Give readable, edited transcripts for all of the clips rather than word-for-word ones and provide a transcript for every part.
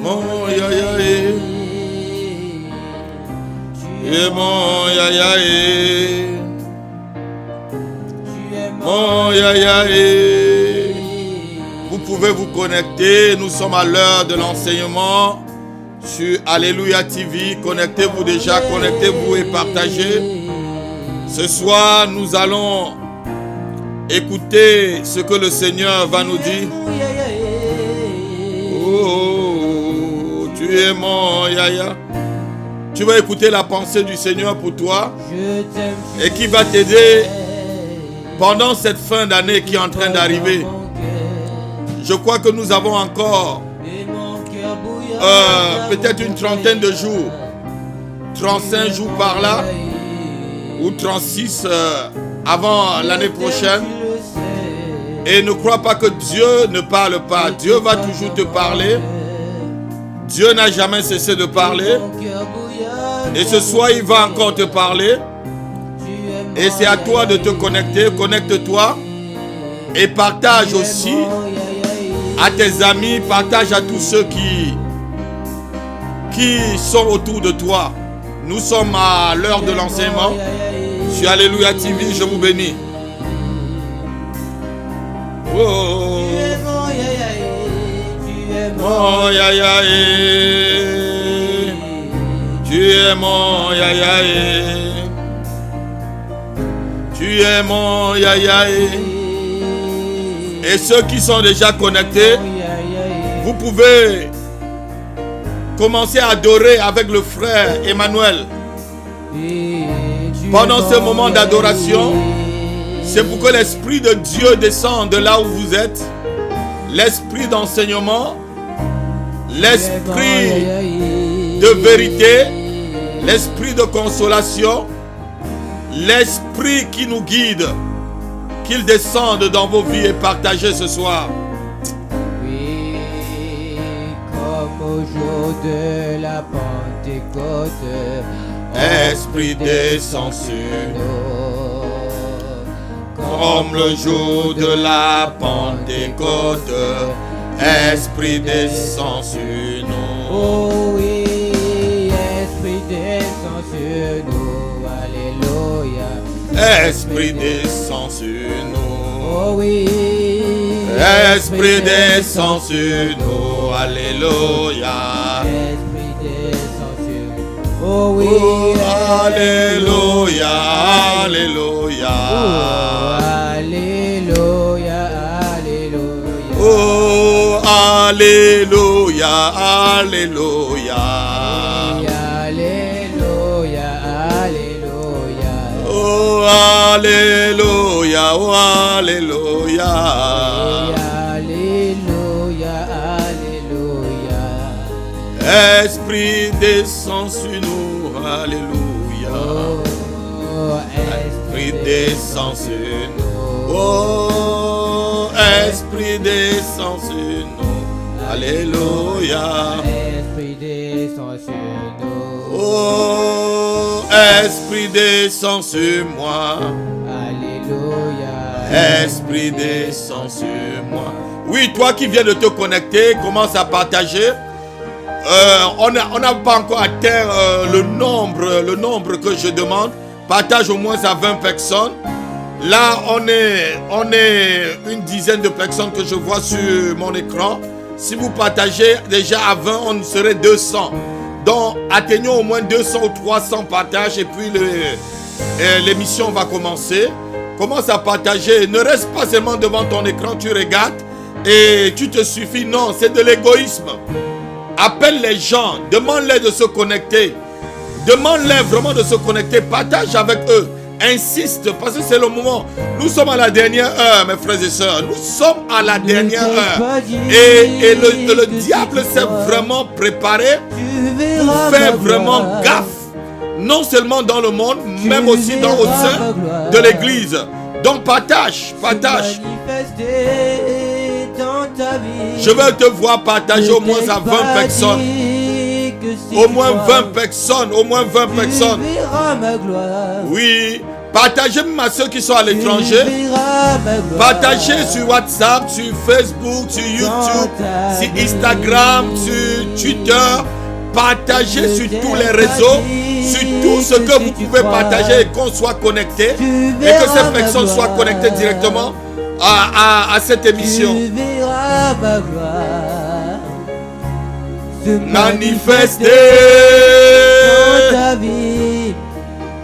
mon yayaé. Tu es mon yayaé. Mon yayaé. Vous pouvez vous connecter. Nous sommes à l'heure de l'enseignement sur Alléluia TV. Connectez-vous déjà, connectez-vous et partagez. Ce soir, nous allons écouter ce que le Seigneur va nous dire. Oh, tu es mon yaya. Tu vas écouter la pensée du Seigneur pour toi et qui va t'aider pendant cette fin d'année qui est en train d'arriver. Je crois que nous avons encore peut-être une trentaine de jours, 35 jours par là, ou 36 avant l'année prochaine. Et ne crois pas que Dieu ne parle pas. Dieu va toujours te parler. Dieu n'a jamais cessé de parler. Et ce soir, il va encore te parler. Et c'est à toi de te connecter. Connecte-toi. Et partage aussi à tes amis. Partage à tous ceux qui sont autour de toi. Nous sommes à l'heure de l'enseignement. Sur Alléluia TV, je vous bénis. Oh, mon yayaé, tu es mon yayaé, tu es mon yayaé. Et ceux qui sont déjà connectés, vous pouvez commencer à adorer avec le frère Emmanuel. Pendant ce moment d'adoration, c'est pour que l'Esprit de Dieu descende de là où vous êtes. L'Esprit d'enseignement, l'Esprit de vérité, l'Esprit de consolation, l'Esprit qui nous guide, qu'il descende dans vos vies et partagez ce soir. Oui, comme au jour de la Pentecôte, Esprit descend sur nous. Comme le jour de la Pentecôte, Esprit descend sur nous. Oh oui, Esprit descend sur nous. Alléluia. Esprit descend sur nous. Oh oui, Esprit descend sur nous. Alléluia. Esprit descend sur nous. Oh oui, Oh, Alléluia. Alléluia. Alléluia, Alléluia. Oh, Alléluia, Alléluia. Alléluia, Alléluia. Oh, Alléluia, oh, Alléluia. Alléluia, Alléluia. Esprit descend sur nous, Alléluia. Oh, Esprit descend sur nous. Oh, Esprit descend sur nous. Alléluia. Esprit descend sur nous. Oh, Esprit descend sur moi. Alléluia. Esprit descend sur moi. Oui, toi qui viens de te connecter, commence à partager. On n'a pas encore atteint le nombre que je demande. Partage au moins à 20 personnes. Là, on est une dizaine de personnes que je vois sur mon écran. Si vous partagez déjà à 20, on serait 200. Donc, atteignons au moins 200 ou 300 partages et puis l'émission va commencer. Commence à partager. Ne reste pas seulement devant ton écran, tu regardes et tu te suffis. Non, c'est de l'égoïsme. Appelle les gens, demande-les de se connecter. Demande-les vraiment de se connecter. Partage avec eux. Insiste parce que c'est le moment. Nous sommes à la dernière heure, mes frères et sœurs. Nous sommes à la dernière heure. Et le diable s'est vraiment préparé pour faire vraiment gaffe. Non seulement dans le monde, même aussi au sein de l'église. Donc partage. Je veux te voir partager au moins à 20 personnes. Au moins 20 personnes. Oui, Partagez même à ceux qui sont à l'étranger. Partagez sur WhatsApp, sur Facebook, sur YouTube, sur Instagram, sur Twitter. Partagez sur tous les réseaux, sur tout ce que vous pouvez partager et qu'on soit connecté. Et que ces personnes soient connectées directement à cette émission. Tu verras ma gloire se Manifester dans ta vie.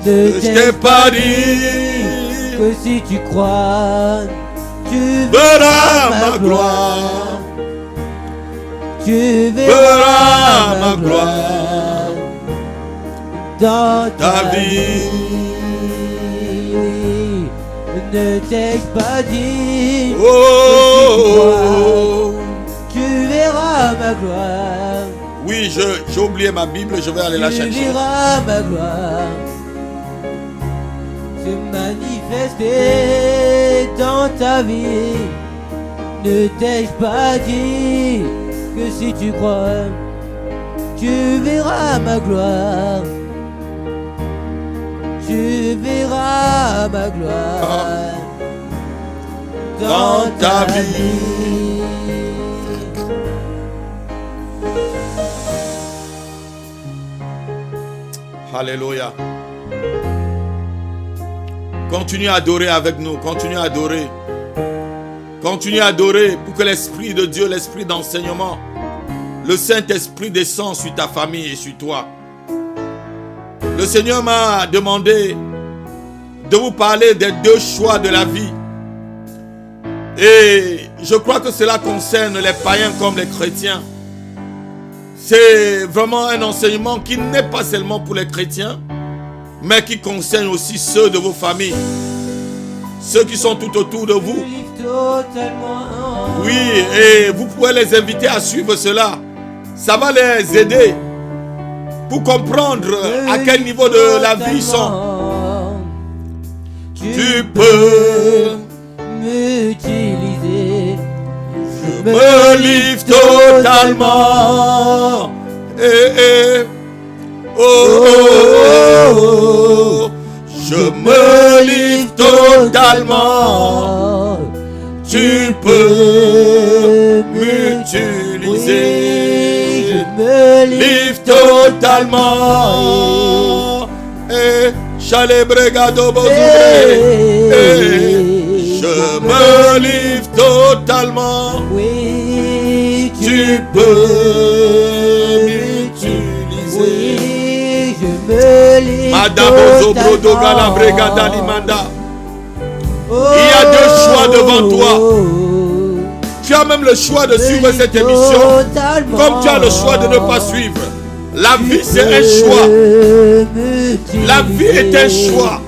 Ne je t'ai pas dit que si tu crois, tu verras ma gloire. Tu Verras ma gloire dans ta vie. Ne t'ai-je pas dit Oh, tu verras ma gloire. oui, j'ai oublié ma Bible, je vais aller la Tu chercher. verras ma gloire se manifester dans ta vie. Ne t'ai-je pas dit que si tu crois, tu verras ma gloire. Tu verras ma gloire dans ta vie. Alléluia. Continue à adorer avec nous. Continue à adorer. Continue à adorer pour que l'Esprit de Dieu, l'Esprit d'enseignement, le Saint-Esprit descend sur ta famille et sur toi. Le Seigneur m'a demandé de vous parler des deux choix de la vie. Et je crois que cela concerne les païens comme les chrétiens. C'est vraiment un enseignement qui n'est pas seulement pour les chrétiens, mais qui concerne aussi ceux de vos familles, ceux qui sont tout autour de vous. Oui, et vous pouvez les inviter à suivre cela. Ça va les aider pour comprendre à quel niveau de la vie ils sont. Tu peux m'utiliser. Je me livre totalement. Oh, oh, oh, oh. Je me livre totalement. Tu peux m'utiliser. Je me Livre totalement. Chalet Bregado Bozoué. Je me livre totalement. Oui, Tu peux m'utiliser. Oui, je me livre Madame Ozobrodo Gala Bregada Limanda. Il y a deux choix devant toi. Tu as même le choix de suivre cette émission, comme tu as le choix de ne pas suivre. La vie, c'est un choix. La vie est un choix.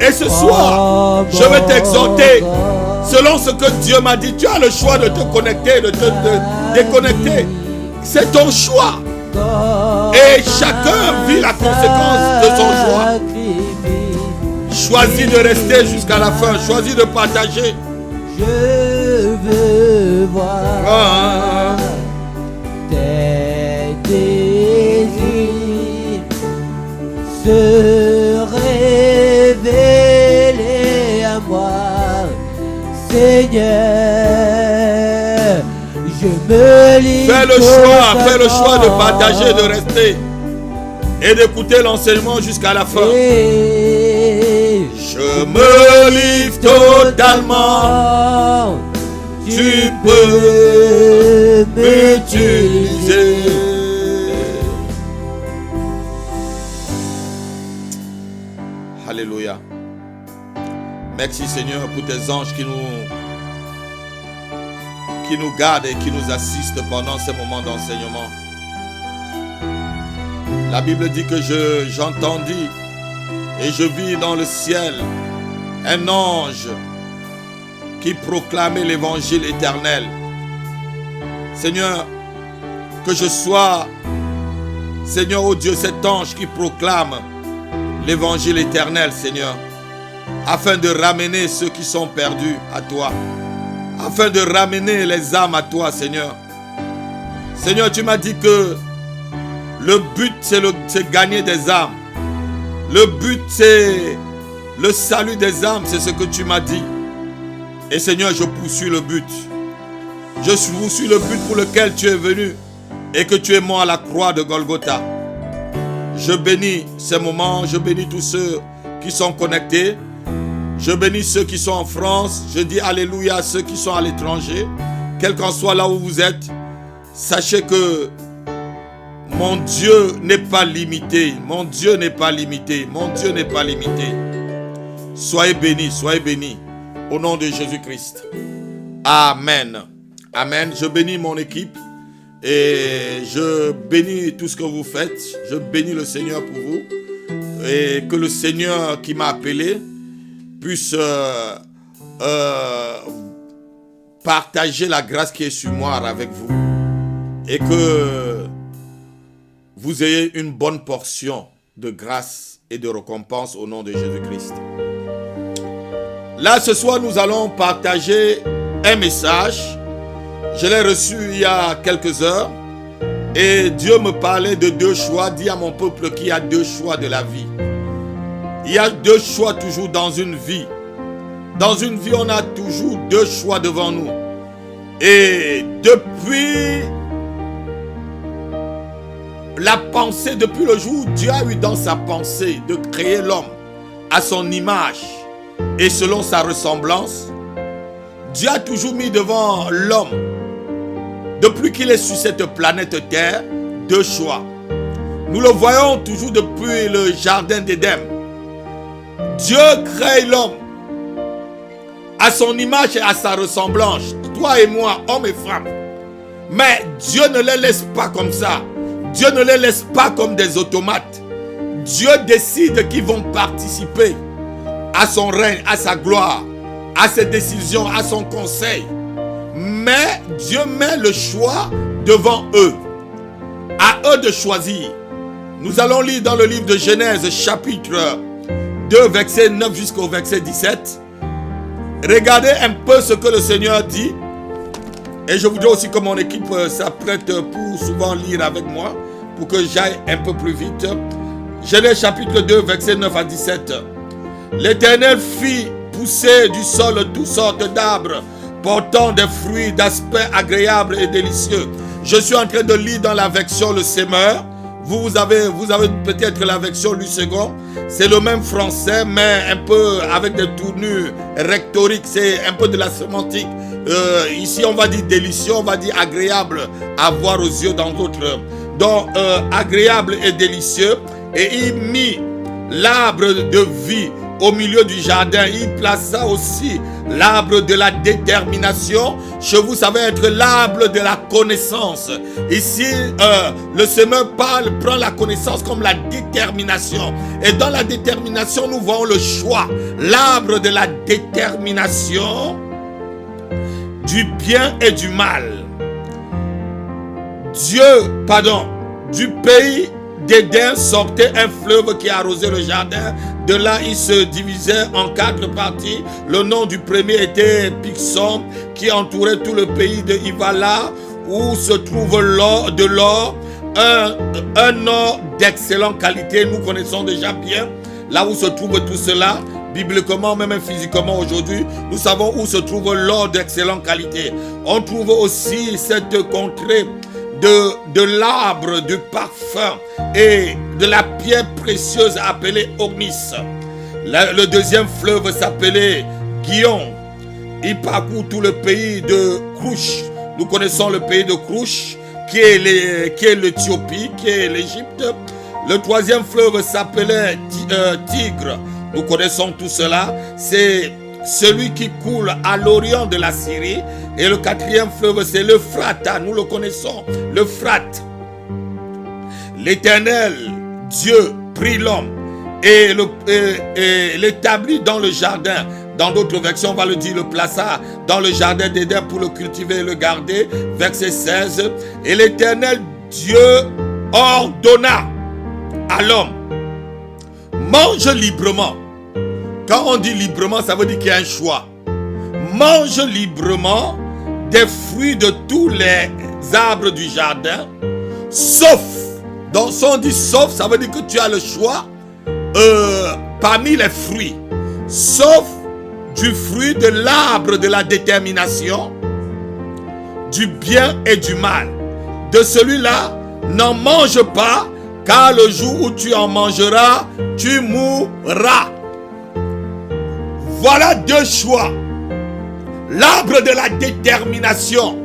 Et ce soir, je vais t'exhorter. Selon ce que Dieu m'a dit, tu as le choix de te connecter, de te déconnecter. C'est ton choix. Et chacun vit la conséquence de son choix. Choisis de rester jusqu'à la fin. Choisis de partager. Je veux voir tes désirs se révéler à moi, Seigneur. Je me livre. Fais le choix de partager, de rester et d'écouter l'enseignement jusqu'à la fin. Je me livre totalement. Tu peux m'utiliser. Alléluia. Merci Seigneur pour tes anges qui nous gardent et qui nous assistent pendant ces moments d'enseignement. La Bible dit que j'entendis et je vis dans le ciel un ange qui proclamait l'évangile éternel. Seigneur, que je sois, Seigneur, oh Dieu, cet ange qui proclame l'évangile éternel, Seigneur, afin de ramener ceux qui sont perdus à toi, afin de ramener les âmes à toi, Seigneur. Seigneur, tu m'as dit que le but, c'est gagner des âmes. Le but, c'est Le salut des âmes, c'est ce que tu m'as dit. Et Seigneur, je poursuis le but. Je poursuis le but pour lequel tu es venu et que tu es mort à la croix de Golgotha. Je bénis ces moments, je bénis tous ceux qui sont connectés. Je bénis ceux qui sont en France. Je dis alléluia à ceux qui sont à l'étranger. Quel qu'en soit là où vous êtes, sachez que mon Dieu n'est pas limité. Mon Dieu n'est pas limité. Mon Dieu n'est pas limité. Soyez bénis au nom de Jésus-Christ. Amen. Amen. Je bénis mon équipe et je bénis tout ce que vous faites. Je bénis le Seigneur pour vous et que le Seigneur qui m'a appelé puisse partager la grâce qui est sur moi avec vous et que vous ayez une bonne portion de grâce et de récompense au nom de Jésus-Christ. Là, ce soir, nous allons partager un message. Je l'ai reçu il y a quelques heures et Dieu me parlait de deux choix. Dis à mon peuple qu'il y a deux choix de la vie. Il y a deux choix toujours dans une vie. Dans une vie, on a toujours deux choix devant nous. Et depuis la pensée, depuis le jour où Dieu a eu dans sa pensée de créer l'homme à son image et selon sa ressemblance, Dieu a toujours mis devant l'homme, depuis qu'il est sur cette planète Terre, deux choix. Nous le voyons toujours depuis le jardin d'Éden. Dieu crée l'homme à son image et à sa ressemblance, toi et moi, hommes et femmes. Mais Dieu ne les laisse pas comme ça. Dieu ne les laisse pas comme des automates. Dieu décide qu'ils vont participer à son règne, à sa gloire, à ses décisions, à son conseil. Mais Dieu met le choix devant eux. À eux de choisir. Nous allons lire dans le livre de Genèse, chapitre 2, verset 9 jusqu'au verset 17. Regardez un peu ce que le Seigneur dit. Et je voudrais aussi que mon équipe s'apprête pour souvent lire avec moi, pour que j'aille un peu plus vite. Genèse chapitre 2, verset 9 à 17. L'Éternel fit pousser du sol toutes sortes d'arbres, portant des fruits d'aspect agréable et délicieux. Je suis en train de lire dans la version Le Semeur. Vous avez peut-être la version Louis II. C'est le même français, mais un peu avec des tournures rhétoriques. C'est un peu de la sémantique. Ici, on va dire délicieux, on va dire agréable à voir aux yeux dans d'autres. Donc, agréable et délicieux. Et il mit l'arbre de vie au milieu du jardin. Il plaça aussi l'arbre de la détermination. Chez vous, ça va être l'arbre de la connaissance. Ici, le semeur prend la connaissance comme la détermination. Et dans la détermination, nous voyons le choix. L'arbre de la détermination du bien et du mal. Du pays d'Éden sortait un fleuve qui arrosait le jardin. De là, il se divisait en 4 parties. Le nom du premier était Pixon, qui entourait tout le pays de Ivala, où se trouve de l'or, un or d'excellente qualité. Nous connaissons déjà bien là où se trouve tout cela. Bibliquement, même physiquement aujourd'hui, nous savons où se trouve l'or d'excellente qualité. On trouve aussi cette contrée de l'arbre du parfum et de la pierre précieuse appelée Ognis. Le deuxième fleuve s'appelait Guion. Il parcourt tout le pays de Crouche. Nous connaissons le pays de Crouche, qui est l'Éthiopie, qui est l'Égypte. Le troisième fleuve s'appelait Tigre. Nous connaissons tout cela. C'est celui qui coule à l'orient de la Syrie. Et le quatrième fleuve, c'est l'Euphrate. Nous le connaissons, l'Euphrate. L'Éternel, Dieu, prit l'homme et l'établit dans le jardin. Dans d'autres versions, on va le dire, le plaça dans le jardin d'Éden pour le cultiver et le garder. Verset 16. Et l'Éternel, Dieu, ordonna à l'homme: mange librement. Quand on dit librement, ça veut dire qu'il y a un choix. Mange librement des fruits de tous les arbres du jardin, sauf, donc si on dit sauf, ça veut dire que tu as le choix parmi les fruits. sauf du fruit de l'arbre de la détermination, du bien et du mal. De celui-là, n'en mange pas, car le jour où tu en mangeras, tu mourras. Voilà deux choix. L'arbre de la détermination.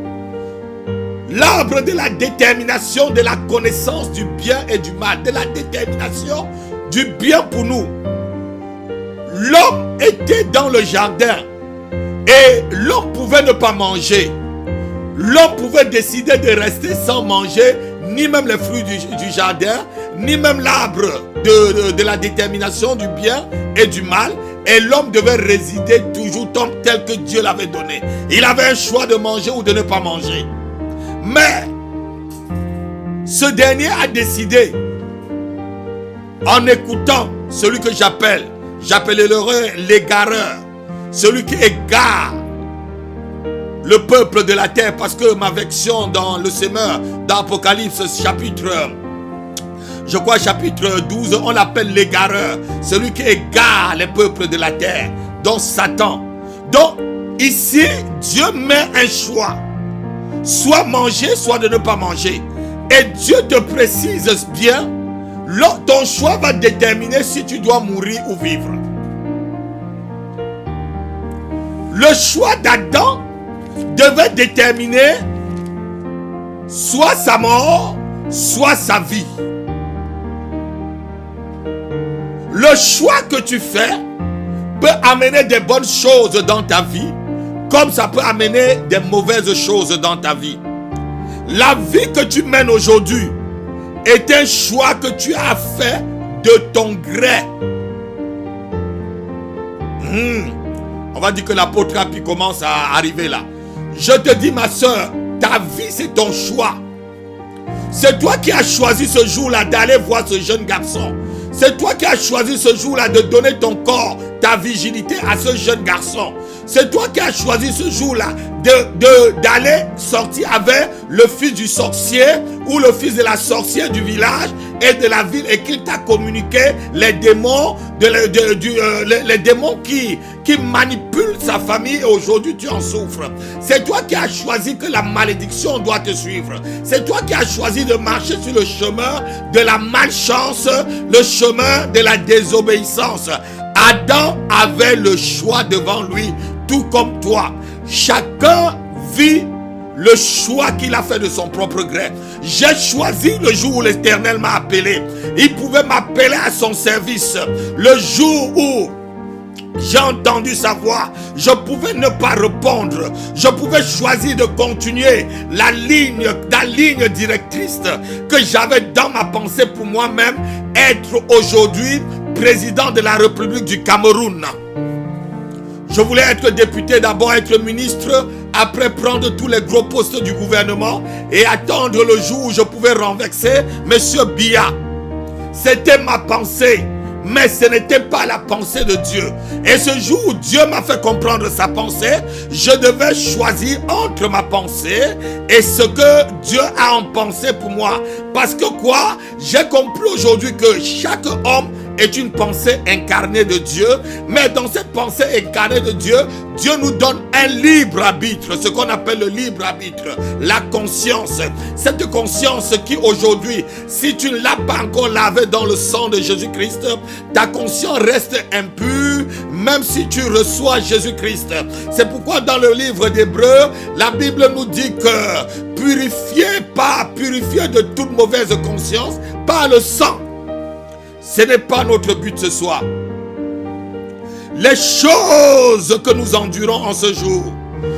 L'arbre de la détermination de la connaissance du bien et du mal. De la détermination du bien pour nous. L'homme était dans le jardin et l'homme pouvait ne pas manger. L'homme pouvait décider de rester sans manger ni même les fruits du jardin, ni même l'arbre de la détermination du bien et du mal. Et l'homme devait résider toujours tel que Dieu l'avait donné. Il avait un choix de manger ou de ne pas manger. Mais ce dernier a décidé, en écoutant celui que j'appellerai l'égareur, celui qui égare le peuple de la terre, parce que ma version dans le semeur, dans Apocalypse chapitre 12, on l'appelle l'égareur, celui qui égare les peuples de la terre, dont Satan. Donc ici, Dieu met un choix, soit manger, soit de ne pas manger. Et Dieu te précise bien, ton choix va déterminer si tu dois mourir ou vivre. Le choix d'Adam devait déterminer soit sa mort, soit sa vie. Le choix que tu fais peut amener des bonnes choses dans ta vie, comme ça peut amener des mauvaises choses dans ta vie. La vie que tu mènes aujourd'hui est un choix que tu as fait de ton gré. On va dire que l'apôtre Rapi commence à arriver là. Je te dis, ma soeur, ta vie c'est ton choix. C'est toi qui as choisi ce jour-là d'aller voir ce jeune garçon. C'est toi qui as choisi ce jour-là de donner ton corps, ta virginité à ce jeune garçon. C'est toi qui as choisi ce jour-là d'aller sortir avec le fils du sorcier ou le fils de la sorcière du village et de la ville, et qu'il t'a communiqué les démons, les démons qui manipulent sa famille, et aujourd'hui tu en souffres. C'est toi qui as choisi que la malédiction doit te suivre. C'est toi qui as choisi de marcher sur le chemin de la malchance, le chemin de la désobéissance. Adam avait le choix devant lui, tout comme toi. Chacun vit le choix qu'il a fait de son propre gré. J'ai choisi le jour où l'Éternel m'a appelé. Il pouvait m'appeler à son service. Le jour où j'ai entendu sa voix, je pouvais ne pas répondre. Je pouvais choisir de continuer la ligne directrice que j'avais dans ma pensée pour moi-même, être aujourd'hui président de la République du Cameroun. Je voulais être député, d'abord être ministre, après prendre tous les gros postes du gouvernement et attendre le jour où je pouvais renverser M. Biya. C'était ma pensée, mais ce n'était pas la pensée de Dieu. Et ce jour où Dieu m'a fait comprendre sa pensée, je devais choisir entre ma pensée et ce que Dieu a en pensée pour moi. Parce que quoi? J'ai compris aujourd'hui que chaque homme est une pensée incarnée de Dieu, mais dans cette pensée incarnée de Dieu, Dieu nous donne un libre arbitre, ce qu'on appelle le libre arbitre, la conscience. Cette conscience qui aujourd'hui, si tu ne l'as pas encore lavée dans le sang de Jésus-Christ, ta conscience reste impure, même si tu reçois Jésus-Christ. C'est pourquoi dans le livre d'Hébreux, la Bible nous dit que purifier de toute mauvaise conscience par le sang. Ce n'est pas notre but ce soir. Les choses que nous endurons en ce jour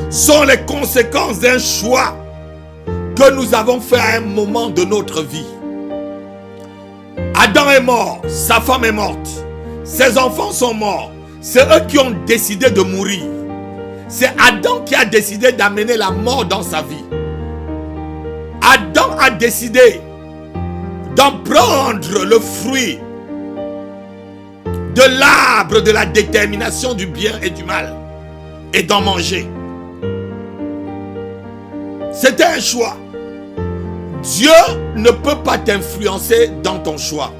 sont les conséquences d'un choix que nous avons fait à un moment de notre vie. Adam est mort, sa femme est morte, ses enfants sont morts. C'est eux qui ont décidé de mourir. C'est Adam qui a décidé d'amener la mort dans sa vie. Adam a décidé d'en prendre le fruit de l'arbre de la détermination du bien et du mal et d'en manger. C'était un choix. Dieu ne peut pas t'influencer dans ton choix.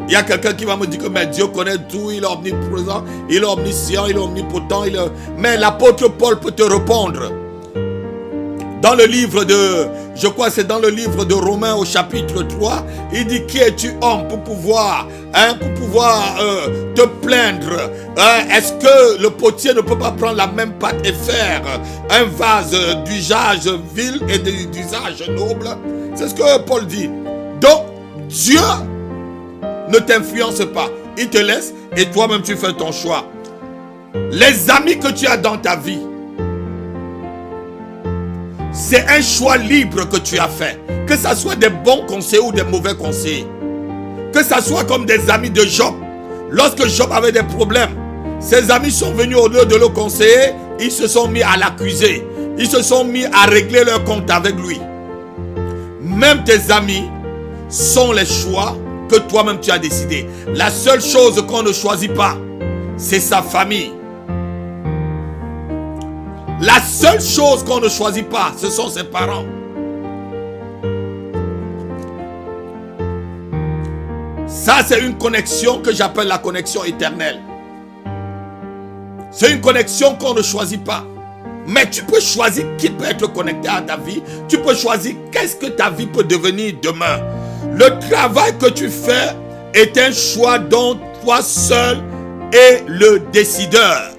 Il y a quelqu'un qui va me dire que mais Dieu connaît tout, il est omniprésent, il est omniscient, il est omnipotent. Mais l'apôtre Paul peut te répondre. Dans le livre de, je crois que c'est dans le livre de Romains au chapitre 3, il dit qui es-tu homme pour pouvoir te plaindre. Est-ce que le potier ne peut pas prendre la même pâte et faire un vase d'usage vil et d'usage noble? C'est ce que Paul dit. Donc Dieu ne t'influence pas. Il te laisse et toi-même tu fais ton choix. Les amis que tu as dans ta vie, c'est un choix libre que tu as fait. Que ce soit des bons conseillers ou des mauvais conseillers. Que ce soit comme des amis de Job. Lorsque Job avait des problèmes, ses amis sont venus au lieu de le conseiller, ils se sont mis à l'accuser. Ils se sont mis à régler leur compte avec lui. Même tes amis sont les choix que toi-même tu as décidé. La seule chose qu'on ne choisit pas, c'est sa famille. La seule chose qu'on ne choisit pas, ce sont ses parents. Ça, c'est une connexion que j'appelle la connexion éternelle. C'est une connexion qu'on ne choisit pas. Mais tu peux choisir qui peut être connecté à ta vie. Tu peux choisir qu'est-ce que ta vie peut devenir demain. Le travail que tu fais est un choix dont toi seul es le décideur.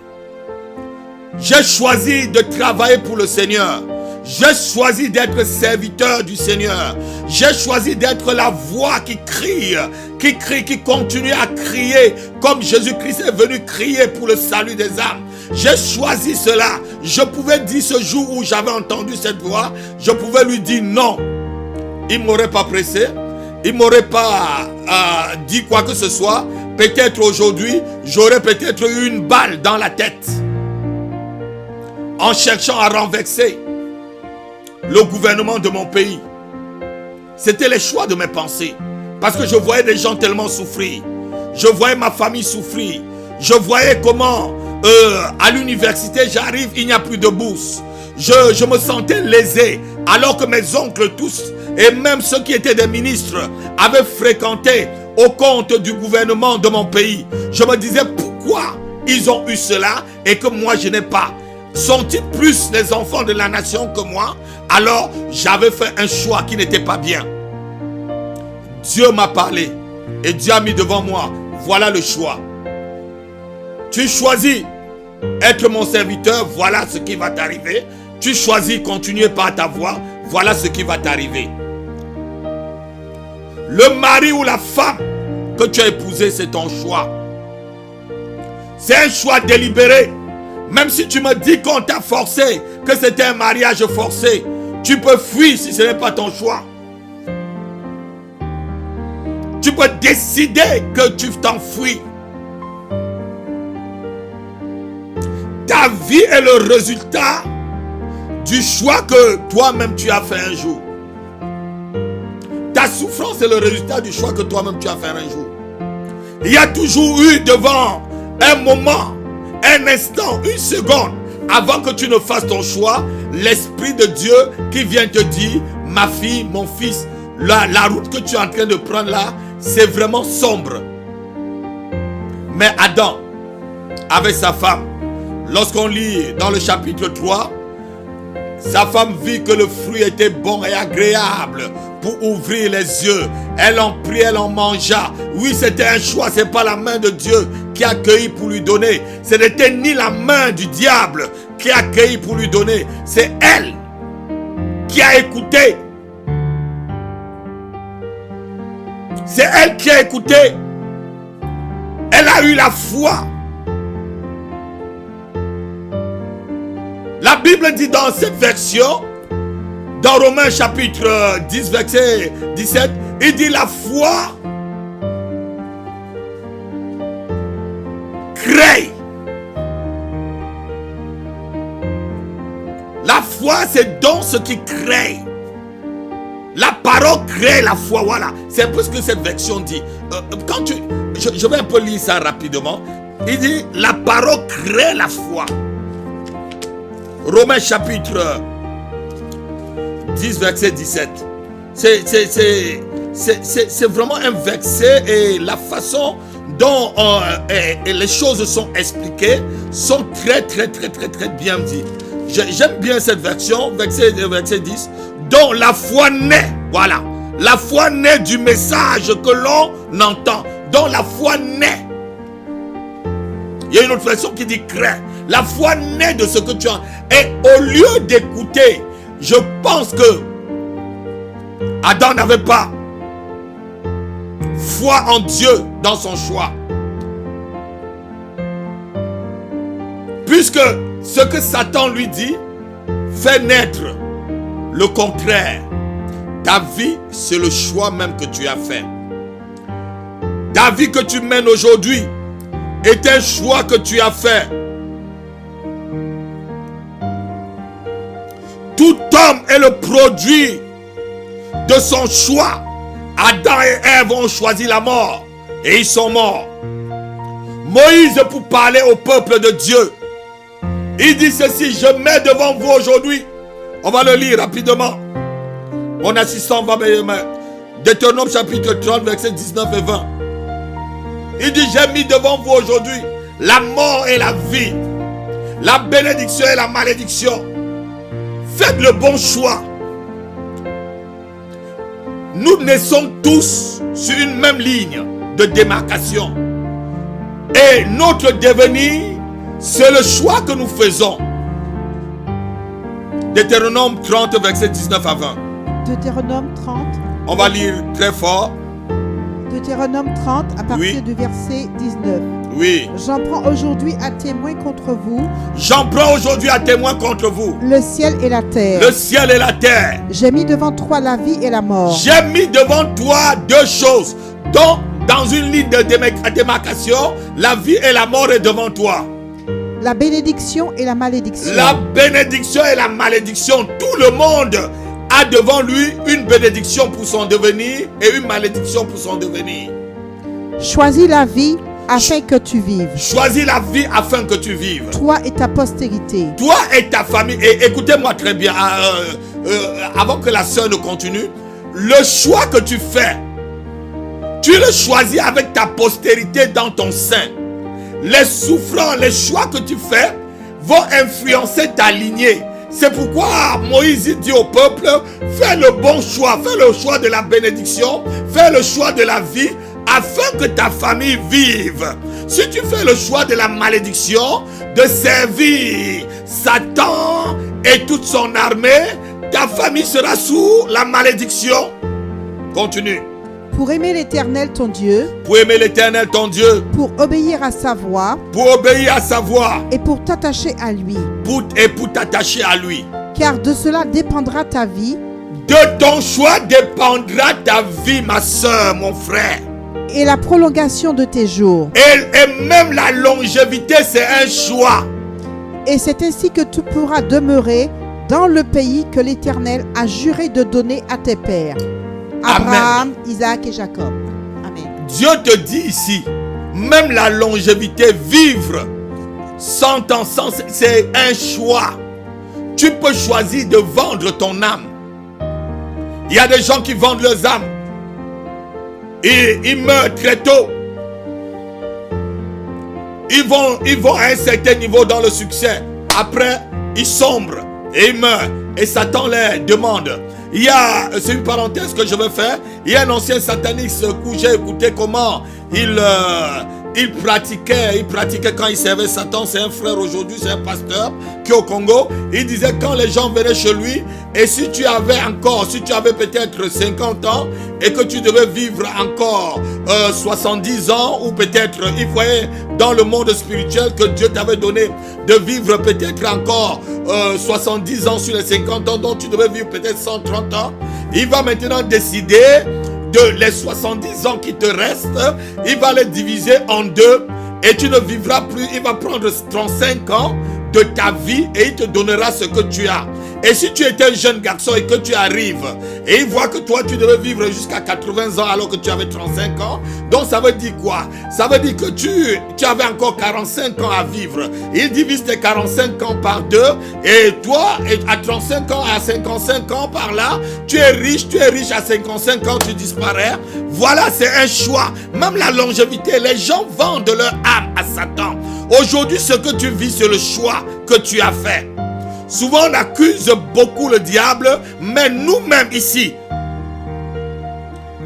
J'ai choisi de travailler pour le Seigneur. J'ai choisi d'être serviteur du Seigneur. J'ai choisi d'être la voix qui crie, qui continue à crier comme Jésus-Christ est venu crier pour le salut des âmes. J'ai choisi cela. Je pouvais dire ce jour où j'avais entendu cette voix, je pouvais lui dire non. Il ne m'aurait pas pressé, il ne m'aurait pas dit quoi que ce soit. Peut-être aujourd'hui, j'aurais peut-être eu une balle dans la tête en cherchant à renverser le gouvernement de mon pays. C'était les choix de mes pensées. Parce que je voyais des gens tellement souffrir. Je voyais ma famille souffrir. Je voyais comment à l'université j'arrive, il n'y a plus de bourse. Je me sentais lésé. Alors que mes oncles tous, et même ceux qui étaient des ministres, avaient fréquenté au compte du gouvernement de mon pays. Je me disais pourquoi ils ont eu cela et que moi je n'ai pas. Sont-ils plus les enfants de la nation que moi? Alors j'avais fait un choix qui n'était pas bien. Dieu m'a parlé et Dieu a mis devant moi, voilà le choix. Tu choisis être mon serviteur, voilà ce qui va t'arriver. Tu choisis continuer par ta voie, voilà ce qui va t'arriver. Le mari ou la femme que tu as épousé, c'est ton choix. C'est un choix délibéré. Même si tu me dis qu'on t'a forcé, que c'était un mariage forcé, tu peux fuir si ce n'est pas ton choix. Tu peux décider que tu t'enfuis. Ta vie est le résultat du choix que toi-même tu as fait un jour. Ta souffrance est le résultat du choix que toi-même tu as fait un jour. Il y a toujours eu devant un moment, un instant, une seconde, avant que tu ne fasses ton choix, l'Esprit de Dieu qui vient te dire, ma fille, mon fils, la route que tu es en train de prendre là, c'est vraiment sombre. Mais Adam, avec sa femme, lorsqu'on lit dans le chapitre 3, sa femme vit que le fruit était bon et agréable pour ouvrir les yeux. Elle en prit, elle en mangea. Oui, c'était un choix, ce n'est pas la main de Dieu qui a cueilli pour lui donner. Ce n'était ni la main du diable qui a cueilli pour lui donner. C'est elle qui a écouté. C'est elle qui a écouté. Elle a eu la foi. La Bible dit dans cette version, dans Romains chapitre 10, verset 17, il dit la foi crée. La foi, c'est donc ce qui crée. La parole crée la foi, voilà. C'est un peu ce que cette version dit. Je vais un peu lire ça rapidement. Il dit, la parole crée la foi. Romains chapitre 10, verset 17. C'est c'est vraiment un verset et la façon dont et les choses sont expliquées sont très bien dites. J'aime bien cette version, verset 10, dont la foi naît, voilà, la foi naît du message que l'on entend, dont la foi naît. Il y a une autre version qui dit crains. La foi naît de ce que tu as. Et au lieu d'écouter, je pense que Adam n'avait pas foi en Dieu dans son choix. Puisque ce que Satan lui dit fait naître le contraire. Ta vie, c'est le choix même que tu as fait. Ta vie que tu mènes aujourd'hui est un choix que tu as fait. Tout homme est le produit de son choix. Adam et Ève ont choisi la mort et ils sont morts. Moïse, pour parler au peuple de Dieu, il dit ceci: je mets devant vous aujourd'hui. On va le lire rapidement. Mon assistant va me mettre Deutéronome chapitre 30 versets 19 et 20. Il dit: j'ai mis devant vous aujourd'hui la mort et la vie, la bénédiction et la malédiction. Faites le bon choix. Nous naissons tous sur une même ligne de démarcation. Et notre devenir, c'est le choix que nous faisons. Deutéronome 30, verset 19 à 20. Deutéronome 30. On va lire très fort. Deutéronome 30 à partir du verset 19. Oui. J'en prends aujourd'hui à témoin contre vous. J'en prends aujourd'hui à témoin contre vous. Le ciel et la terre. Le ciel et la terre. J'ai mis devant toi la vie et la mort. J'ai mis devant toi deux choses. Donc, dans une ligne de démarcation, la vie et la mort est devant toi. La bénédiction et la malédiction. La bénédiction et la malédiction. Tout le monde a devant lui une bénédiction pour son devenir et une malédiction pour son devenir. Choisis la vie afin que tu vives. Choisis la vie afin que tu vives. Toi et ta postérité. Toi et ta famille. Et écoutez-moi très bien, avant que la sœur ne continue. Le choix que tu fais, tu le choisis avec ta postérité dans ton sein. Les souffrances, les choix que tu fais vont influencer ta lignée. C'est pourquoi Moïse dit au peuple: fais le bon choix, fais le choix de la bénédiction, fais le choix de la vie, afin que ta famille vive. Si tu fais le choix de la malédiction, de servir Satan et toute son armée, ta famille sera sous la malédiction. Continue. Pour aimer l'Éternel ton Dieu. Pour aimer l'Éternel ton Dieu. Pour obéir à sa voix. Pour obéir à sa voix. Et pour t'attacher à lui. Pour t'attacher à lui. Car de cela dépendra ta vie. De ton choix dépendra ta vie, ma soeur, mon frère. Et la prolongation de tes jours. Et même la longévité, c'est un choix. Et c'est ainsi que tu pourras demeurer dans le pays que l'Éternel a juré de donner à tes pères. Abraham, Isaac et Jacob. Amen. Dieu te dit ici, même la longévité, vivre 100 ans, c'est un choix. Tu peux choisir de vendre ton âme. Il y a des gens qui vendent leurs âmes. Et ils meurent très tôt. Ils vont à un certain niveau dans le succès. Après, ils sombrent et ils meurent. Et Satan les demande. C'est une parenthèse que je veux faire. Il y a un ancien sataniste où j'ai écouté comment il pratiquait quand il servait Satan. C'est un frère aujourd'hui, c'est un pasteur qui est au Congo. Il disait quand les gens venaient chez lui, et si tu avais peut-être 50 ans et que tu devais vivre encore 70 ans, ou peut-être il voyait dans le monde spirituel que Dieu t'avait donné de vivre peut-être encore 70 ans sur les 50 ans, donc tu devais vivre peut-être 130 ans. Il va maintenant décider de les 70 ans qui te restent, il va les diviser en deux et tu ne vivras plus. Il va prendre 35 ans de ta vie et il te donnera ce que tu as. Et si tu étais un jeune garçon et que tu arrives et il voit que toi tu devais vivre jusqu'à 80 ans alors que tu avais 35 ans, donc ça veut dire quoi? Ça veut dire que tu avais encore 45 ans à vivre. Il divise tes 45 ans par 2 et toi à 35 ans, à 55 ans par là, tu es riche à 55 ans, tu disparais. Voilà, c'est un choix. Même la longévité, les gens vendent leur âme à Satan. Aujourd'hui, ce que tu vis, c'est le choix que tu as fait. Souvent, on accuse beaucoup le diable, mais nous-mêmes ici,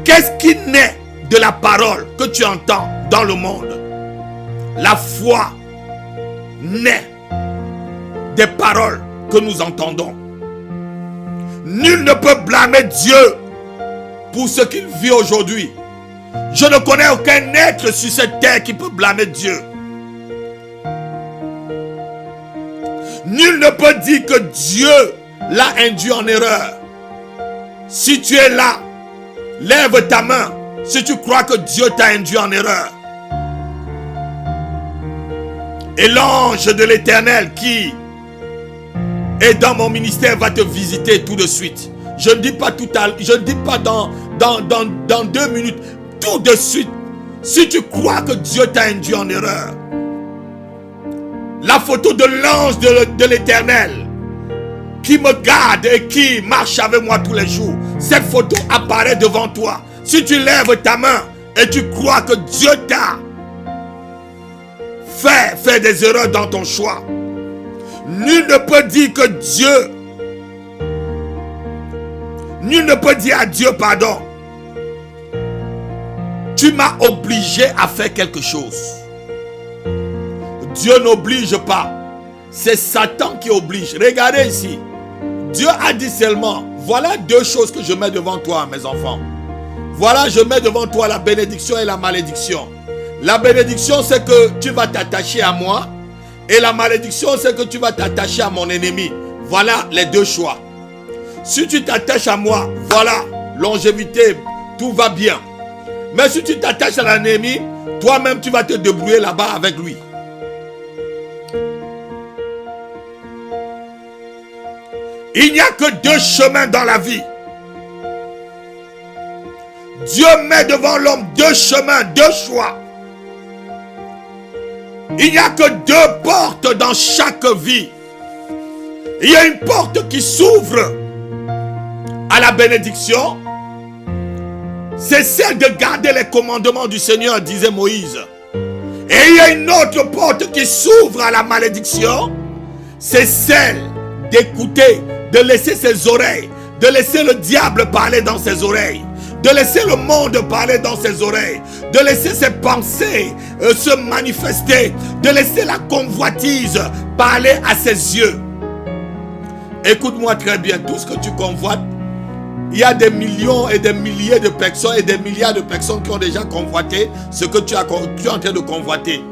qu'est-ce qui naît de la parole que tu entends dans le monde? La foi naît des paroles que nous entendons. Nul ne peut blâmer Dieu pour ce qu'il vit aujourd'hui. Je ne connais aucun être sur cette terre qui peut blâmer Dieu. Nul ne peut dire que Dieu l'a induit en erreur. Si tu es là, lève ta main si tu crois que Dieu t'a induit en erreur. Et l'ange de l'Éternel qui est dans mon ministère va te visiter tout de suite. Je ne dis pas tout à l'heure, je ne dis pas dans 2 minutes, tout de suite. Si tu crois que Dieu t'a induit en erreur, la photo de l'ange de l'Éternel qui me garde et qui marche avec moi tous les jours, cette photo apparaît devant toi. Si tu lèves ta main et tu crois que Dieu t'a fait des erreurs dans ton choix, nul ne peut dire que Dieu, nul ne peut dire à Dieu pardon. Tu m'as obligé à faire quelque chose. Dieu n'oblige pas. C'est Satan qui oblige. Regardez ici. Dieu a dit seulement, voilà 2 choses que je mets devant toi, mes enfants. Voilà, je mets devant toi la bénédiction et la malédiction. La bénédiction, c'est que tu vas t'attacher à moi. Et la malédiction, c'est que tu vas t'attacher à mon ennemi. Voilà les 2 choix. Si tu t'attaches à moi, voilà, longévité, tout va bien. Mais si tu t'attaches à l'ennemi, toi-même, tu vas te débrouiller là-bas avec lui. Il n'y a que 2 chemins dans la vie. Dieu met devant l'homme 2 chemins, 2 choix. Il n'y a que 2 portes dans chaque vie. Il y a une porte qui s'ouvre à la bénédiction. C'est celle de garder les commandements du Seigneur, disait Moïse. Et il y a une autre porte qui s'ouvre à la malédiction. C'est celle d'écouter, de laisser ses oreilles, de laisser le diable parler dans ses oreilles, de laisser le monde parler dans ses oreilles, de laisser ses pensées se manifester, de laisser la convoitise parler à ses yeux. Écoute-moi très bien, tout ce que tu convoites, il y a des millions et des milliers de personnes et des milliards de personnes qui ont déjà convoité ce que tu es en train de convoiter.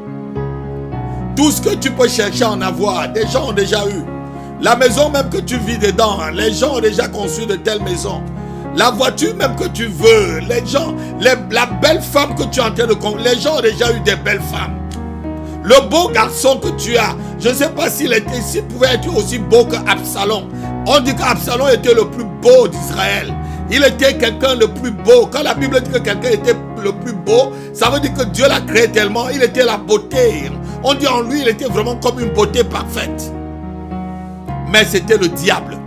Tout ce que tu peux chercher à en avoir, des gens ont déjà eu. La maison même que tu vis dedans, les gens ont déjà construit de telles maisons. La voiture même que tu veux, les gens, la belle femme que tu es en train de convoiter, les gens ont déjà eu des belles femmes. Le beau garçon que tu as, je ne sais pas s'il pouvait être aussi beau qu'Absalom. On dit qu'Absalom était le plus beau d'Israël. Il était quelqu'un le plus beau. Quand la Bible dit que quelqu'un était le plus beau, ça veut dire que Dieu l'a créé tellement. Il était la beauté. On dit en lui, il était vraiment comme une beauté parfaite. Mais c'était le diable.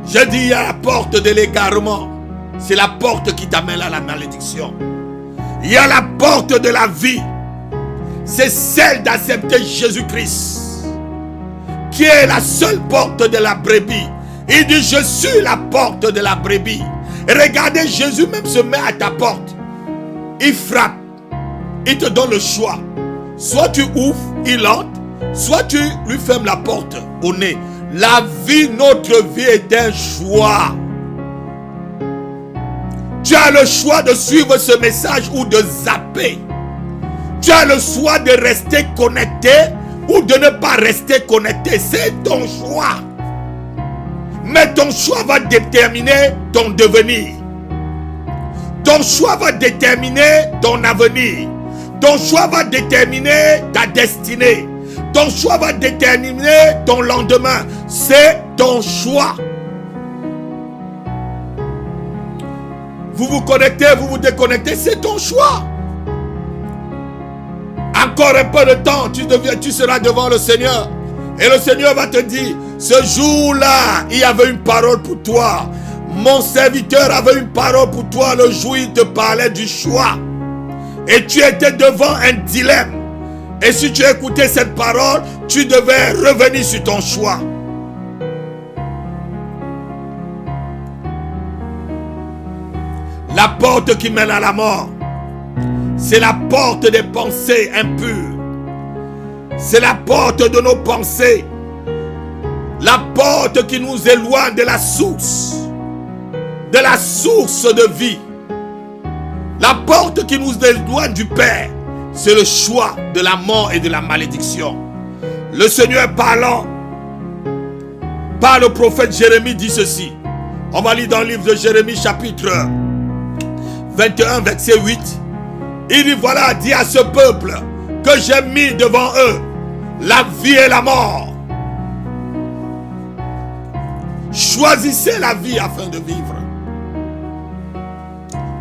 Je dis, il y a la porte de l'égarement. C'est la porte qui t'amène à la malédiction. Il y a la porte de la vie. C'est celle d'accepter Jésus-Christ, qui est la seule porte de la brebis. Il dit, je suis la porte de la brebis. Et regardez, Jésus même se met à ta porte. Il frappe. Il te donne le choix. Soit tu ouvres, il entre, soit tu lui fermes la porte au nez. La vie, notre vie est un choix. Tu as le choix de suivre ce message ou de zapper. Tu as le choix de rester connecté ou de ne pas rester connecté. C'est ton choix. Mais ton choix va déterminer ton devenir. Ton choix va déterminer ton avenir. Ton choix va déterminer ta destinée. Ton choix va déterminer ton lendemain. C'est ton choix. Vous vous connectez, vous vous déconnectez, c'est ton choix. Encore un peu de temps, tu seras devant le Seigneur. Et le Seigneur va te dire, ce jour-là, il y avait une parole pour toi. Mon serviteur avait une parole pour toi le jour où il te parlait du choix. Et tu étais devant un dilemme. Et si tu écoutais cette parole, tu devais revenir sur ton choix. La porte qui mène à la mort, c'est la porte des pensées impures. C'est la porte de nos pensées. La porte qui nous éloigne de la source de vie. La porte qui nous éloigne du Père, c'est le choix de la mort et de la malédiction. Le Seigneur parlant par le prophète Jérémie dit ceci. On va lire dans le livre de Jérémie chapitre 21 verset 8. Il dit, voilà, dis à ce peuple que j'ai mis devant eux la vie et la mort. Choisissez la vie afin de vivre.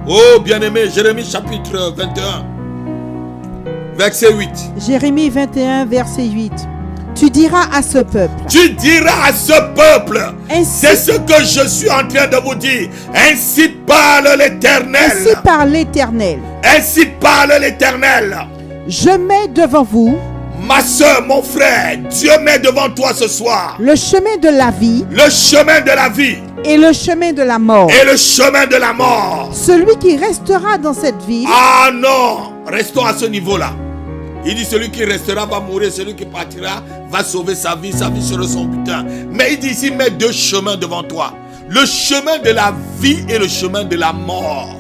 Oh bien-aimé, Jérémie chapitre 21 verset 8. Jérémie 21 verset 8. Tu diras à ce peuple. Tu diras à ce peuple. C'est ce que je suis en train de vous dire. Ainsi parle l'Éternel. Ainsi parle l'Éternel. Ainsi parle l'Éternel. Je mets devant vous. Ma soeur, mon frère, Dieu met devant toi ce soir. Le chemin de la vie. Le chemin de la vie. Et le chemin de la mort. Et le chemin de la mort. Celui qui restera dans cette ville. Ah non, restons à ce niveau-là. Il dit celui qui restera va mourir, celui qui partira va sauver sa vie sera son butin. Mais il dit ici, mets deux chemins devant toi. Le chemin de la vie et le chemin de la mort.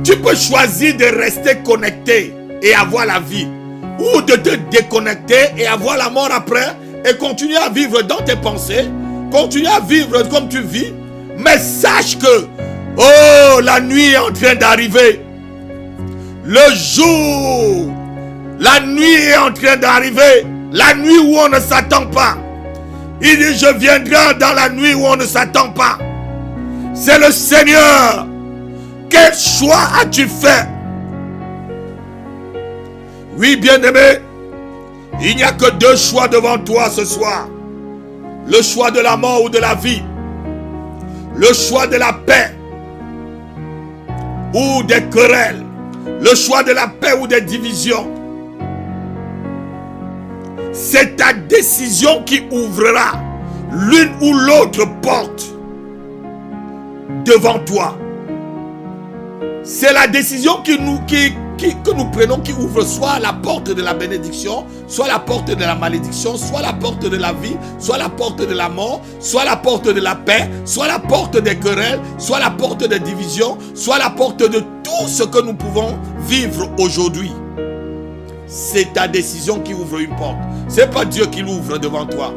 Tu peux choisir de rester connecté et avoir la vie. Ou de te déconnecter et avoir la mort après. Et continuer à vivre dans tes pensées. Continuer à vivre comme tu vis. Mais sache que, oh, la nuit est en train d'arriver. Le jour, la nuit est en train d'arriver. La nuit où on ne s'attend pas. Il dit, je viendrai dans la nuit où on ne s'attend pas. C'est le Seigneur. Quel choix as-tu fait? Oui, bien-aimé, il n'y a que deux choix devant toi ce soir. Le choix de la mort ou de la vie. Le choix de la paix ou des querelles. Le choix de la paix ou des divisions. C'est ta décision qui ouvrira l'une ou l'autre porte devant toi. C'est la décision que nous prenons qui ouvre soit la porte de la bénédiction, soit la porte de la malédiction, soit la porte de la vie, soit la porte de la mort, soit la porte de la paix, soit la porte des querelles, soit la porte des divisions, soit la porte de tout ce que nous pouvons vivre aujourd'hui. C'est ta décision qui ouvre une porte. Ce n'est pas Dieu qui l'ouvre devant toi.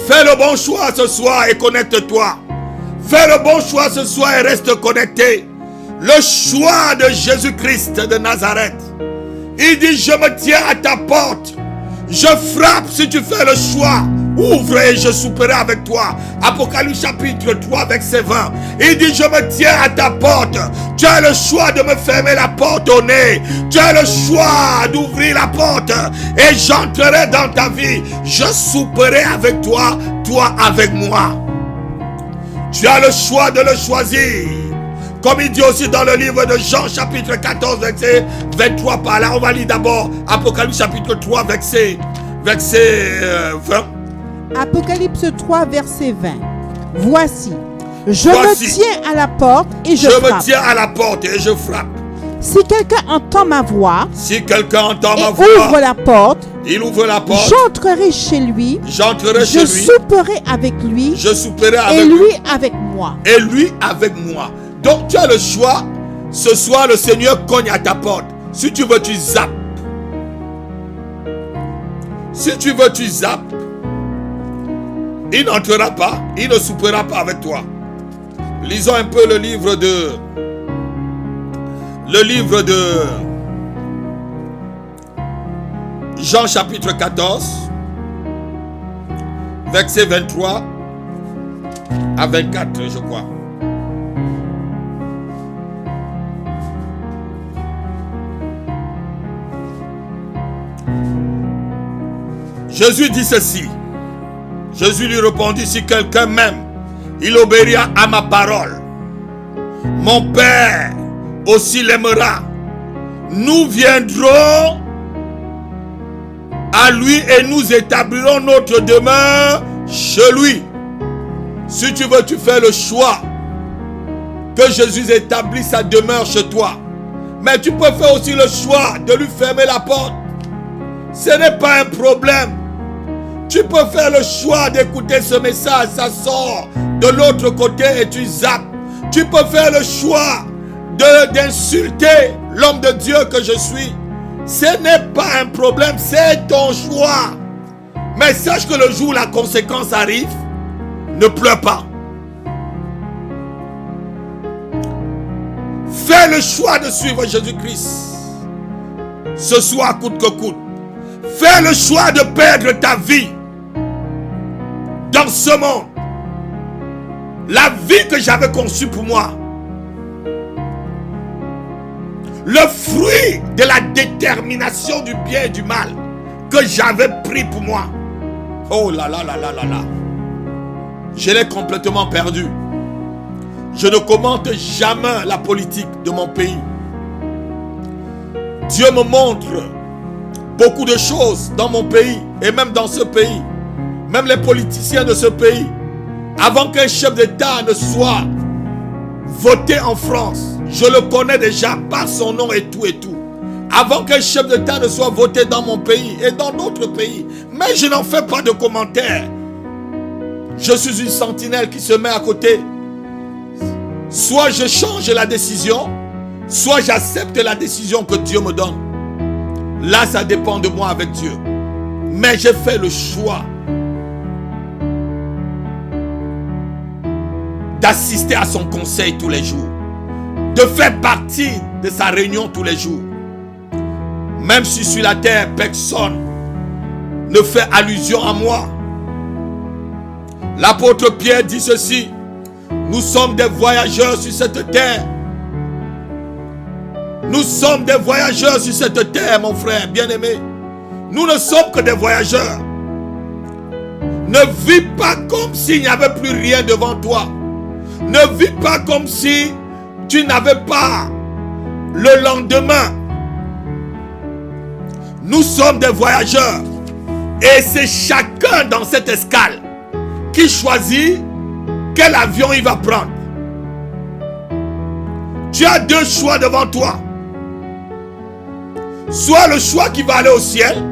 Fais le bon choix ce soir et connecte-toi. Fais le bon choix ce soir et reste connecté. Le choix de Jésus-Christ de Nazareth. Il dit, je me tiens à ta porte. Je frappe si tu fais le choix. Ouvre et je souperai avec toi. Apocalypse chapitre 3 verset 20. Il dit, je me tiens à ta porte. Tu as le choix de me fermer la porte au nez. Tu as le choix d'ouvrir la porte. Et j'entrerai dans ta vie. Je souperai avec toi, toi avec moi. Tu as le choix de le choisir. Comme il dit aussi dans le livre de Jean chapitre 14 verset 23 par là. On va lire d'abord Apocalypse chapitre 3 verset 20. Apocalypse 3 verset 20. Voici, je me tiens à la porte et je frappe. Je me tiens à la porte et je frappe. Si quelqu'un entend ma voix, ouvre la porte, il ouvre la porte, j'entrerai chez lui, je souperai avec lui, et lui avec moi. Et lui avec moi. Donc tu as le choix. Ce soir le Seigneur cogne à ta porte. Si tu veux, tu zappes. Si tu veux, tu zappes. Il n'entrera pas, il ne soupera pas avec toi. Lisons un peu le livre le livre de Jean chapitre 14, verset 23 à 24, je crois. Jésus dit ceci. Jésus lui répondit, si quelqu'un m'aime, il obéira à ma parole. Mon Père aussi l'aimera. Nous viendrons à lui et nous établirons notre demeure chez lui. Si tu veux, tu fais le choix que Jésus établisse sa demeure chez toi. Mais tu peux faire aussi le choix de lui fermer la porte. Ce n'est pas un problème. Tu peux faire le choix d'écouter ce message, ça sort de l'autre côté et tu zappes. Tu peux faire le choix d'insulter l'homme de Dieu que je suis. Ce n'est pas un problème, c'est ton choix. Mais sache que le jour où la conséquence arrive, ne pleure pas. Fais le choix de suivre Jésus-Christ. Ce soir, coûte que coûte. Fais le choix de perdre ta vie dans ce monde. La vie que j'avais conçue pour moi. Le fruit de la détermination du bien et du mal que j'avais pris pour moi. Oh là là là là là là. Je l'ai complètement perdu. Je ne commente jamais la politique de mon pays. Dieu me montre beaucoup de choses dans mon pays et même dans ce pays. Même les politiciens de ce pays, avant qu'un chef d'État ne soit voté en France, je le connais déjà par son nom et tout et tout. Avant qu'un chef d'État ne soit voté dans mon pays et dans d'autres pays. Mais je n'en fais pas de commentaires. Je suis une sentinelle qui se met à côté. Soit je change la décision, soit j'accepte la décision que Dieu me donne. Là, ça dépend de moi avec Dieu. Mais j'ai fait le choix d'assister à son conseil tous les jours, de faire partie de sa réunion tous les jours. Même si sur la terre, personne ne fait allusion à moi. L'apôtre Pierre dit ceci: nous sommes des voyageurs sur cette terre. Nous sommes des voyageurs sur cette terre, mon frère bien-aimé. Nous ne sommes que des voyageurs. Ne vis pas comme s'il n'y avait plus rien devant toi. Ne vis pas comme si tu n'avais pas le lendemain. Nous sommes des voyageurs. Et c'est chacun dans cette escale qui choisit quel avion il va prendre. Tu as deux choix devant toi. Soit le choix qui va aller au ciel,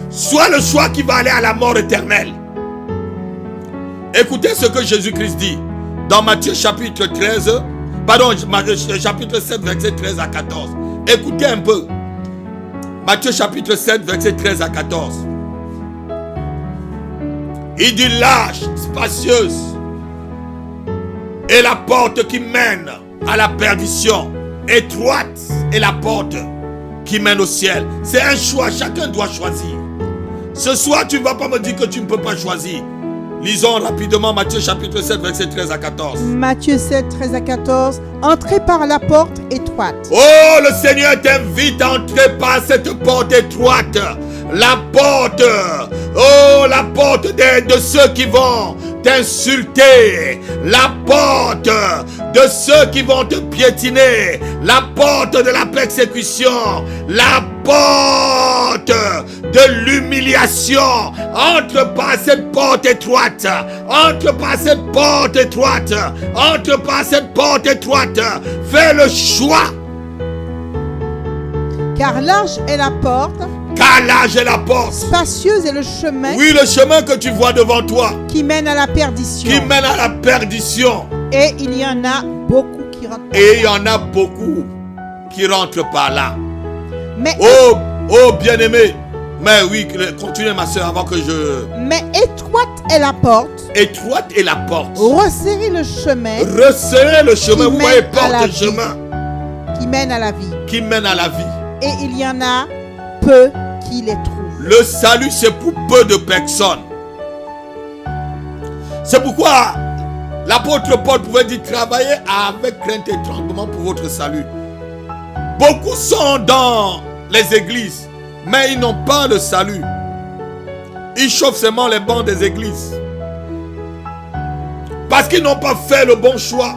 soit le choix qui va aller à la mort éternelle. Écoutez ce que Jésus-Christ dit dans Matthieu chapitre 13, chapitre 7, verset 13 à 14. Écoutez un peu. Matthieu chapitre 7, verset 13 à 14. Il dit: large, spacieuse est la porte qui mène à la perdition. Étroite est la porte qui mène au ciel. C'est un choix, chacun doit choisir. Ce soir, tu ne vas pas me dire que tu ne peux pas choisir. Lisons rapidement Matthieu chapitre 7, verset 13 à 14. Matthieu 7, 13 à 14. Entrez par la porte étroite. Oh, le Seigneur t'invite à entrer par cette porte étroite. La porte, oh, la porte de ceux qui vont t'insulter, la porte de ceux qui vont te piétiner, la porte de la persécution, la porte de l'humiliation. Entre par cette porte étroite, entre par cette porte étroite, entre par cette porte étroite. Fais le choix. Car large est la porte. Car large est la porte. Spacieuse est le chemin. Oui, le chemin que tu vois devant toi. Qui mène à la perdition. Qui mène à la perdition. Et il y en a beaucoup qui rentrent. Et il y en a beaucoup qui rentrent par là. Mais oh bien-aimé, Mais oui, continuez ma soeur avant que je... Mais étroite est la porte. Étroite est la porte. Resserrez le chemin. Resserrez le chemin. Qui Vous mène voyez, à la porte vie. chemin Qui mène à la vie. qui mène à la vie. Et il y en a peu qui les trouvent. Le salut, c'est pour peu de personnes. C'est pourquoi l'apôtre Paul pouvait dire travaillez avec crainte et tremblement pour votre salut. Beaucoup sont dans les églises, mais ils n'ont pas le salut. Ils chauffent seulement les bancs des églises. Parce qu'ils n'ont pas fait le bon choix.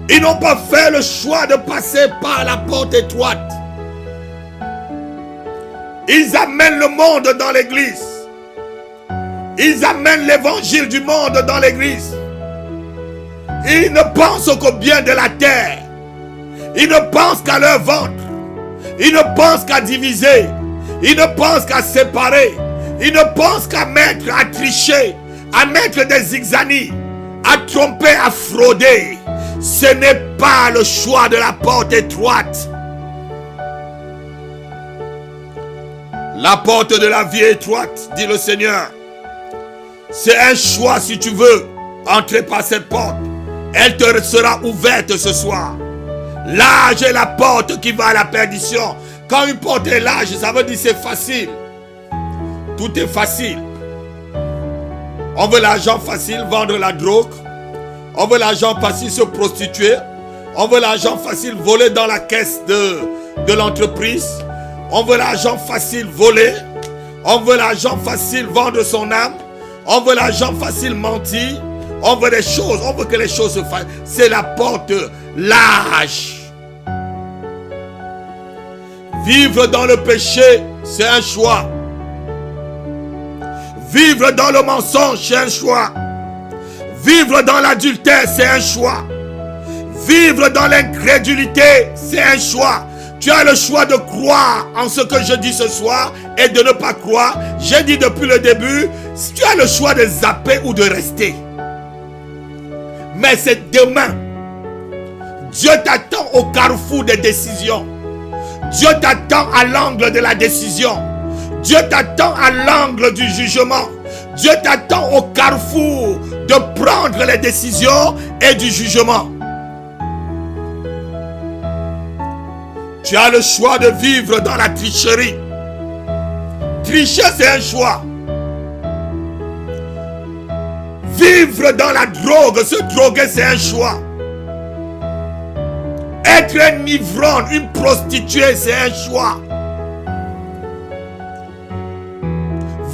Ils n'ont pas fait le choix de passer par la porte étroite. Ils amènent le monde dans l'église. Ils amènent l'évangile du monde dans l'église. Ils ne pensent qu'au bien de la terre. Ils ne pensent qu'à leur ventre. Ils ne pensent qu'à diviser. Ils ne pensent qu'à séparer. Ils ne pensent qu'à mettre, à tricher, à mettre des zigzanis, à tromper, à frauder. Ce n'est pas le choix de la porte étroite. La porte de la vie est étroite, dit le Seigneur. C'est un choix si tu veux entrer par cette porte. Elle te sera ouverte ce soir. Large est la porte qui va à la perdition. Quand une porte est large, ça veut dire c'est facile. Tout est facile. On veut l'argent facile, vendre la drogue. On veut l'argent facile, se prostituer. On veut l'argent facile, voler dans la caisse de l'entreprise. On veut l'argent facile, voler. On veut l'argent facile, vendre son âme. On veut l'argent facile, mentir. On veut des choses, on veut que les choses se fassent. C'est la porte large. Vivre dans le péché, c'est un choix. Vivre dans le mensonge, c'est un choix. Vivre dans l'adultère, c'est un choix. Vivre dans l'incrédulité, c'est un choix. Tu as le choix de croire en ce que je dis ce soir et de ne pas croire. J'ai dit depuis le début, tu as le choix de zapper ou de rester. Mais c'est demain. Dieu t'attend au carrefour des décisions. Dieu t'attend à l'angle de la décision. Dieu t'attend à l'angle du jugement. Dieu t'attend au carrefour de prendre les décisions et du jugement. Tu as le choix de vivre dans la tricherie. Tricher, c'est un choix. Vivre dans la drogue, se droguer, c'est un choix. Être un ivrogne, une prostituée, c'est un choix.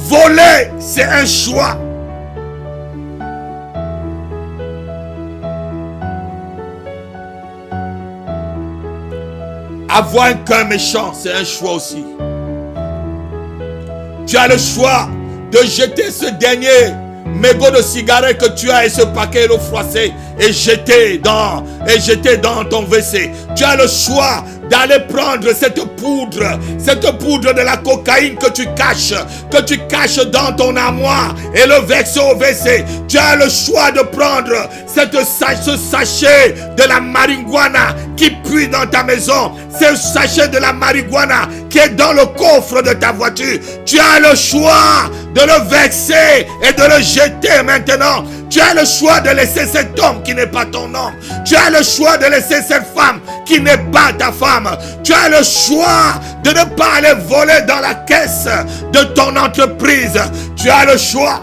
Voler, c'est un choix. Avoir un cœur méchant, c'est un choix aussi. Tu as le choix de jeter ce dernier mégot de cigarette que tu as et ce paquet d'eau froissée et jeter dans ton WC. Tu as le choix d'aller prendre cette poudre de la cocaïne que tu caches dans ton armoire et le verser au WC. Tu as le choix de prendre ce sachet de la marijuana qui pue dans ta maison, ce sachet de la marijuana qui est dans le coffre de ta voiture. Tu as le choix de le verser et de le jeter maintenant. Tu as le choix de laisser cet homme qui n'est pas ton homme. Tu as le choix de laisser cette femme qui n'est pas ta femme. Tu as le choix de ne pas aller voler dans la caisse de ton entreprise. Tu as le choix.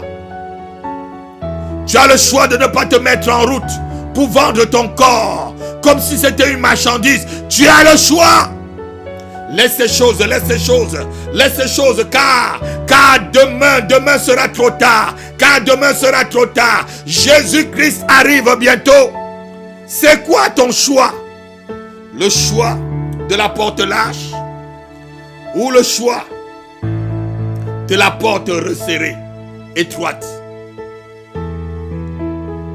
Tu as le choix de ne pas te mettre en route pour vendre ton corps comme si c'était une marchandise. Tu as le choix. Laisse ces choses, car demain sera trop tard. Car demain sera trop tard. Jésus-Christ arrive bientôt. C'est quoi ton choix? Le choix de la porte large ou le choix de la porte resserrée, étroite?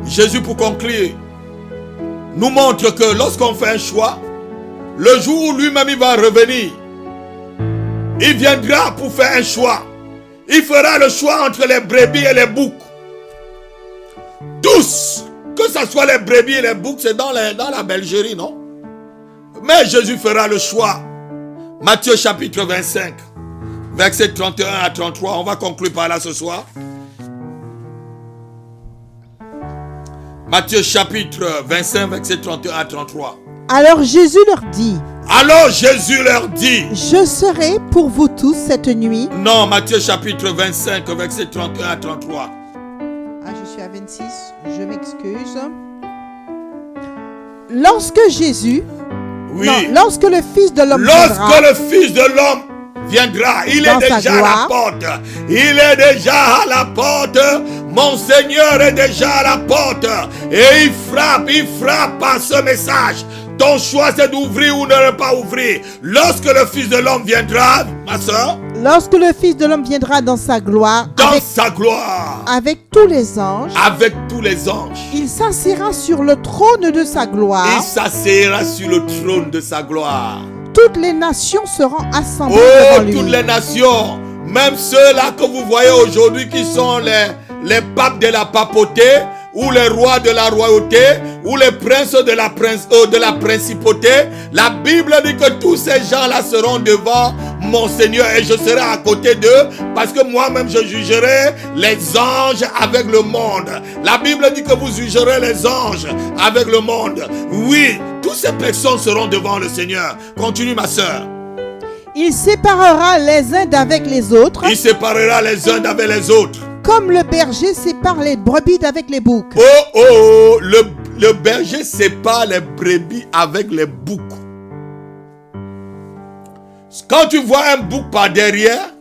Jésus, pour conclure, nous montre que lorsqu'on fait un choix, le jour où lui-même il va revenir, il viendra pour faire un choix. Il fera le choix entre les brebis et les boucs. Tous, que ce soit les brebis et les boucs, c'est dans la bergerie, non? Mais Jésus fera le choix. Matthieu chapitre 25. versets 31 à 33. On va conclure par là ce soir. Matthieu chapitre 25, versets 31 à 33. Alors Jésus leur dit, je serai pour vous tous cette nuit. Non, Matthieu chapitre 25, versets 31 à 33. Ah, je suis à 26, je m'excuse. Lorsque Jésus, lorsque le Fils de l'homme viendra, il est déjà à la porte. Il est déjà à la porte. Mon Seigneur est déjà à la porte. Et il frappe par ce message. Ton choix c'est d'ouvrir ou de ne pas ouvrir. Lorsque le Fils de l'homme viendra, ma soeur. Lorsque le Fils de l'homme viendra dans sa gloire. Avec tous les anges. Il s'assiera sur le trône de sa gloire. Toutes les nations seront assemblées devant lui. Toutes les nations, même ceux-là que vous voyez aujourd'hui qui sont les papes de la papauté, ou les rois de la royauté, ou les princes de la principauté. La Bible dit que tous ces gens-là seront devant mon Seigneur et je serai à côté d'eux parce que moi-même je jugerai les anges avec le monde. La Bible dit que vous jugerez les anges avec le monde. Oui, toutes ces personnes seront devant le Seigneur. Continue ma soeur. Il séparera les uns d'avec les autres. Comme le berger sépare les brebis d'avec les boucs. Le berger sépare les brebis avec les boucs. Quand tu vois un bouc par derrière,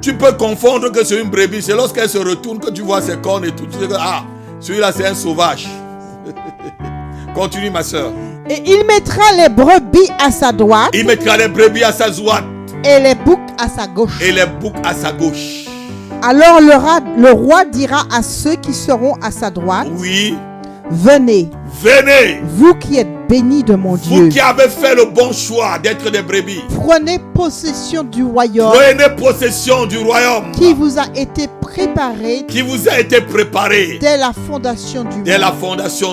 tu peux confondre que c'est une brebis. C'est lorsqu'elle se retourne que tu vois ses cornes et tout. Tu sais que celui-là c'est un sauvage. Continue ma soeur. Et il mettra les brebis à sa droite. Il mettra les brebis à sa droite. Et les boucs à sa gauche. Alors le roi dira à ceux qui seront à sa droite. Oui. Venez. Vous qui êtes bénis de mon Dieu. Vous qui avez fait le bon choix d'être des brebis. Prenez possession du royaume. Qui vous a été préparé. Dès la fondation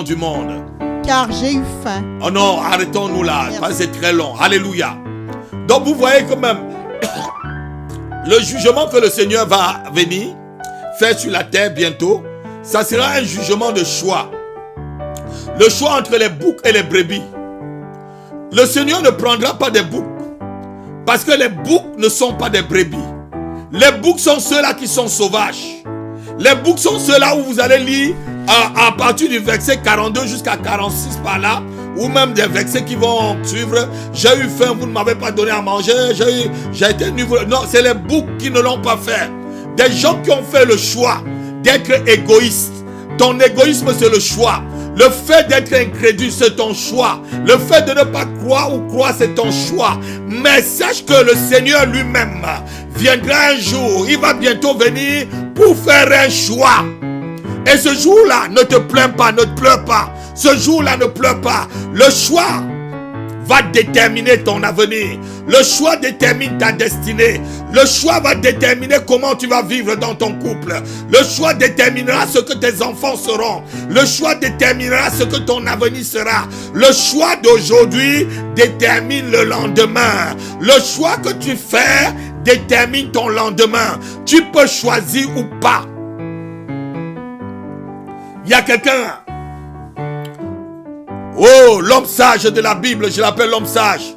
du monde. Car j'ai eu faim. Oh non, arrêtons-nous là. C'est très long. Alléluia. Donc vous voyez quand même le jugement que le Seigneur va venir faire sur la terre bientôt, ça sera un jugement de choix. Le choix entre les boucs et les brebis. Le Seigneur ne prendra pas des boucs parce que les boucs ne sont pas des brebis. Les boucs sont ceux-là qui sont sauvages. Les boucs sont ceux-là où vous allez lire à partir du verset 42 jusqu'à 46 par là, ou même des versets qui vont suivre. J'ai eu faim, vous ne m'avez pas donné à manger. J'ai été nu. Non, c'est les boucs qui ne l'ont pas fait. Des gens qui ont fait le choix d'être égoïstes. Ton égoïsme, c'est le choix. Le fait d'être incrédule, c'est ton choix. Le fait de ne pas croire ou croire, c'est ton choix. Mais sache que le Seigneur lui-même viendra un jour. Il va bientôt venir pour faire un choix. Et ce jour-là, ne te plains pas, ne te pleure pas. Ce jour-là, ne pleure pas. Le choix va déterminer ton avenir. Le choix détermine ta destinée. Le choix va déterminer comment tu vas vivre dans ton couple. Le choix déterminera ce que tes enfants seront. Le choix déterminera ce que ton avenir sera. Le choix d'aujourd'hui détermine le lendemain. Le choix que tu fais détermine ton lendemain. Tu peux choisir ou pas. Il y a quelqu'un. Oh, l'homme sage de la Bible, je l'appelle l'homme sage.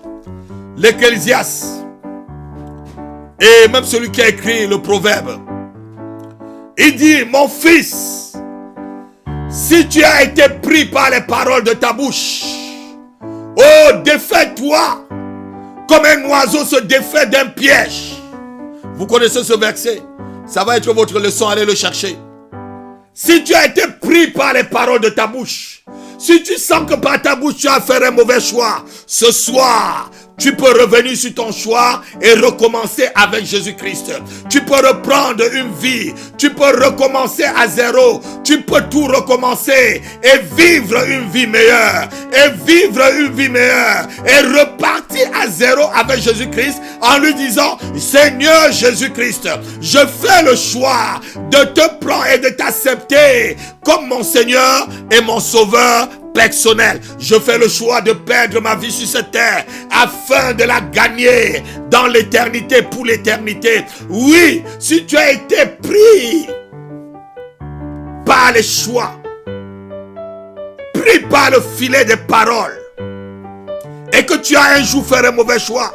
L'Ecclésiaste. Et même celui qui a écrit le proverbe. Il dit, mon fils, si tu as été pris par les paroles de ta bouche, oh, défais-toi comme un oiseau se défait d'un piège. Vous connaissez ce verset? Ça va être votre leçon, allez le chercher. Si tu as été pris par les paroles de ta bouche, si tu sens que par ta bouche tu as fait un mauvais choix, ce soir, tu peux revenir sur ton choix et recommencer avec Jésus-Christ. Tu peux reprendre une vie. Tu peux recommencer à zéro. Tu peux tout recommencer et vivre une vie meilleure. Et vivre une vie meilleure. Et repartir à zéro avec Jésus-Christ en lui disant, Seigneur Jésus-Christ, je fais le choix de te prendre et de t'accepter comme mon Seigneur et mon Sauveur personnel. Je fais le choix de perdre ma vie sur cette terre afin de la gagner dans l'éternité, pour l'éternité. Oui, si tu as été pris par les choix, pris par le filet des paroles, et que tu as un jour fait un mauvais choix,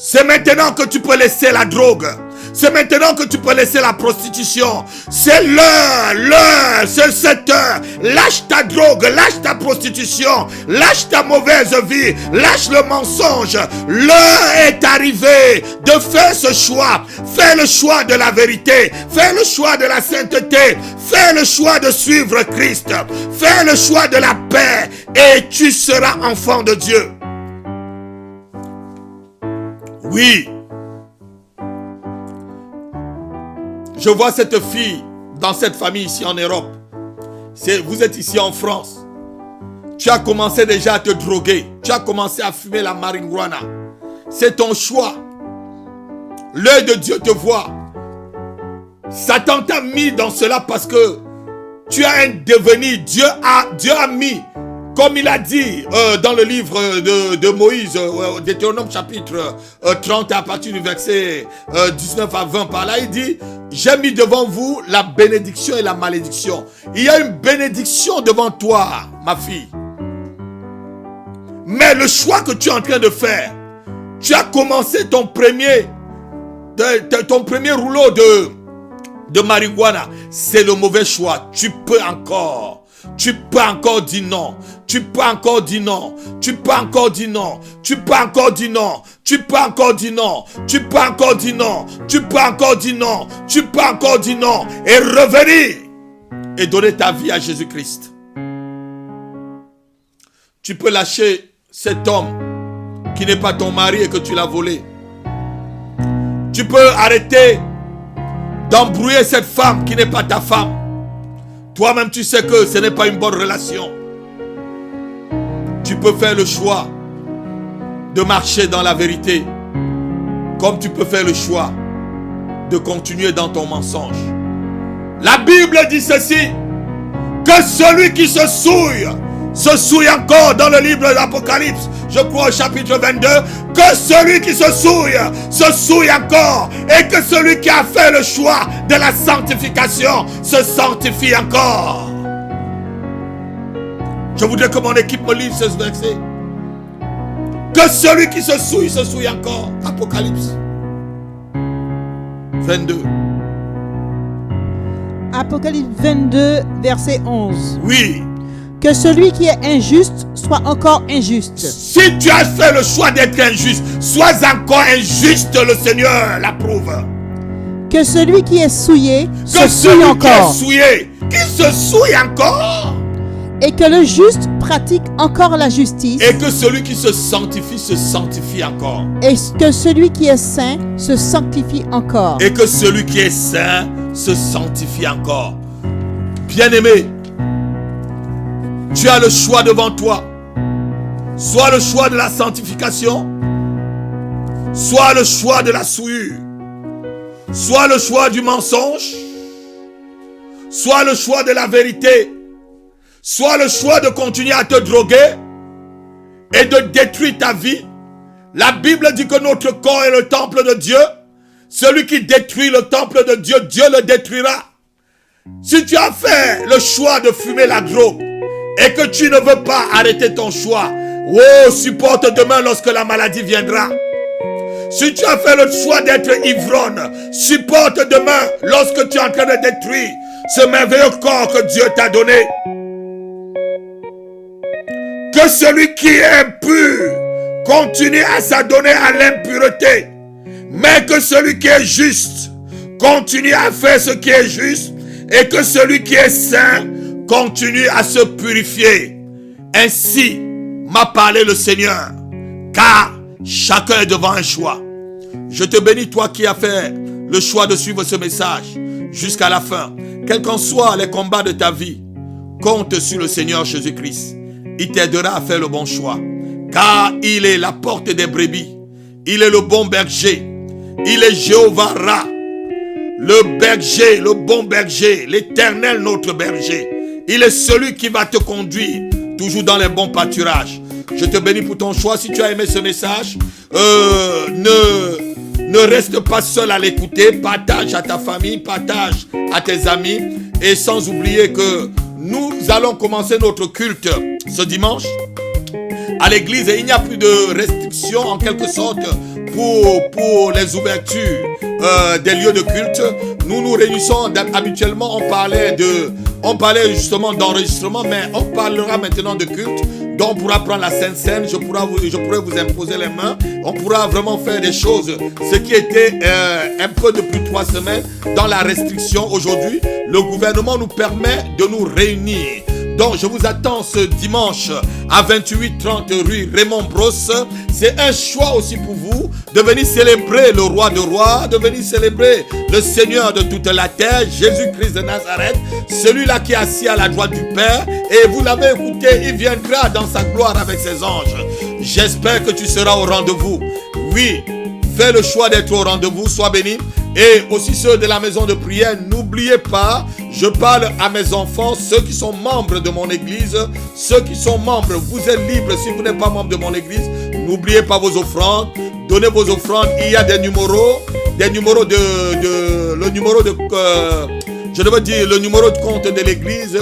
c'est maintenant que tu peux laisser la drogue. C'est maintenant que tu peux laisser la prostitution. C'est l'heure, c'est cette heure. Lâche ta drogue, lâche ta prostitution, lâche ta mauvaise vie, lâche le mensonge. L'heure est arrivée de faire ce choix. Fais le choix de la vérité, fais le choix de la sainteté, fais le choix de suivre Christ, fais le choix de la paix et tu seras enfant de Dieu. Oui. Je vois cette fille dans cette famille ici en Europe. Vous êtes ici en France. Tu as commencé déjà à te droguer. Tu as commencé à fumer la marijuana. C'est ton choix. L'œil de Dieu te voit. Satan t'a mis dans cela parce que tu as un devenir. Dieu a mis, comme il a dit dans le livre de Moïse, Deutéronome chapitre 30 à partir du verset 19 à 20, par là il dit: j'ai mis devant vous la bénédiction et la malédiction. Il y a une bénédiction devant toi, ma fille. Mais le choix que tu es en train de faire, tu as commencé ton premier rouleau de marijuana. C'est le mauvais choix. Tu peux encore dire non. Tu peux encore dire non. Tu peux encore dire non. Tu peux encore dire non. Tu peux encore dire non. Tu peux encore dire non. Tu peux encore dire non. Tu peux encore dire non. Et revenir et donner ta vie à Jésus-Christ. Tu peux lâcher cet homme qui n'est pas ton mari et que tu l'as volé. Tu peux arrêter d'embrouiller cette femme qui n'est pas ta femme. Toi-même, tu sais que ce n'est pas une bonne relation. Tu peux faire le choix de marcher dans la vérité, comme tu peux faire le choix de continuer dans ton mensonge. La Bible dit ceci, que celui qui se souille encore dans le livre de l'Apocalypse, je crois au chapitre 22, que celui qui se souille encore, et que celui qui a fait le choix de la sanctification se sanctifie encore. Je voudrais que mon équipe me lise ce verset. Que celui qui se souille encore. Apocalypse 22. Apocalypse 22, verset 11. Oui. Que celui qui est injuste soit encore injuste. Si tu as fait le choix d'être injuste, sois encore injuste, le Seigneur l'approuve. Que celui qui est souillé se souille encore. Qui se souille encore. Et que le juste pratique encore la justice. Et que celui qui se sanctifie encore. Et que celui qui est saint se sanctifie encore. Et que celui qui est saint se sanctifie encore. Bien-aimé, tu as le choix devant toi. Soit le choix de la sanctification, soit le choix de la souillure, soit le choix du mensonge, soit le choix de la vérité, soit le choix de continuer à te droguer et de détruire ta vie. La Bible dit que notre corps est le temple de Dieu. Celui qui détruit le temple de Dieu, Dieu le détruira. Si tu as fait le choix de fumer la drogue et que tu ne veux pas arrêter ton choix, supporte demain lorsque la maladie viendra. Si tu as fait le choix d'être ivrogne, supporte demain lorsque tu es en train de détruire ce merveilleux corps que Dieu t'a donné. Que celui qui est impur continue à s'adonner à l'impureté, mais que celui qui est juste continue à faire ce qui est juste, et que celui qui est saint continue à se purifier. Ainsi m'a parlé le Seigneur, car chacun est devant un choix. Je te bénis, toi qui as fait le choix de suivre ce message jusqu'à la fin. Quels qu'en soient les combats de ta vie, compte sur le Seigneur Jésus-Christ. Il t'aidera à faire le bon choix, car il est la porte des brebis. Il est le bon berger. Il est Jéhovah Ra, le berger, le bon berger, l'Éternel notre berger. Il est celui qui va te conduire toujours dans les bons pâturages. Je te bénis pour ton choix. Si tu as aimé ce message, ne reste pas seul à l'écouter. Partage à ta famille, partage à tes amis. Et sans oublier que nous allons commencer notre culte ce dimanche à l'église. Et il n'y a plus de restrictions en quelque sorte pour les ouvertures des lieux de culte. Nous nous réunissons habituellement, on parlait justement d'enregistrement, mais on parlera maintenant de culte. Donc on pourra prendre la Sainte Seine, je pourrais vous imposer les mains, on pourra vraiment faire des choses. Ce qui était un peu depuis 3 semaines dans la restriction. Aujourd'hui, le gouvernement nous permet de nous réunir. Donc je vous attends ce dimanche à 2830 rue Raymond Brosse. C'est un choix aussi pour vous de venir célébrer le roi de rois, de venir célébrer le Seigneur de toute la terre, Jésus-Christ de Nazareth, celui-là qui est assis à la droite du Père. Et vous l'avez écouté, il viendra dans sa gloire avec ses anges. J'espère que tu seras au rendez-vous. Oui, fais le choix d'être au rendez-vous, sois béni. Et aussi ceux de la maison de prière, n'oubliez pas, je parle à mes enfants, ceux qui sont membres de mon église, ceux qui sont membres, vous êtes libres si vous n'êtes pas membre de mon église, n'oubliez pas vos offrandes, donnez vos offrandes, il y a des numéros le numéro de compte de l'église,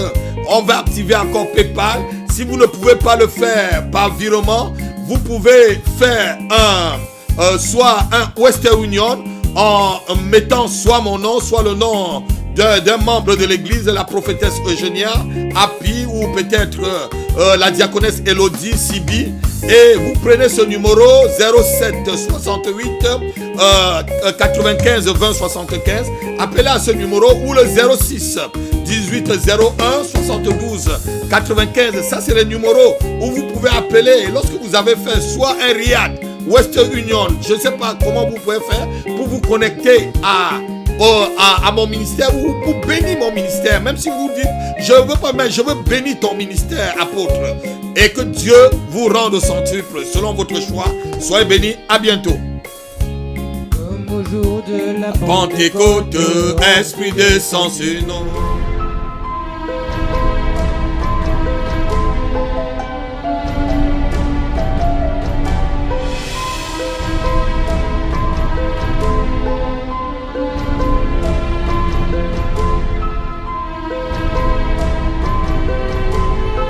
on va activer encore PayPal. Si vous ne pouvez pas le faire par virement, vous pouvez faire soit un Western Union, en mettant soit mon nom, soit le nom d'un membre de l'église, la prophétesse Eugénia, Happy, ou peut-être la diaconesse Elodie, Sibi. Et vous prenez ce numéro 07 68 95 20 75. Appelez à ce numéro, ou le 06 18 01 72 95. Ça, c'est le numéro où vous pouvez appeler. Et lorsque vous avez fait soit un riad, Western Union, je ne sais pas comment vous pouvez faire pour vous connecter à mon ministère ou pour bénir mon ministère. Même si vous dites, je ne veux pas, mais je veux bénir ton ministère, apôtre. Et que Dieu vous rende au centuple selon votre choix. Soyez bénis, à bientôt. Comme au jour de la Pentecôte, Esprit descend sur nous.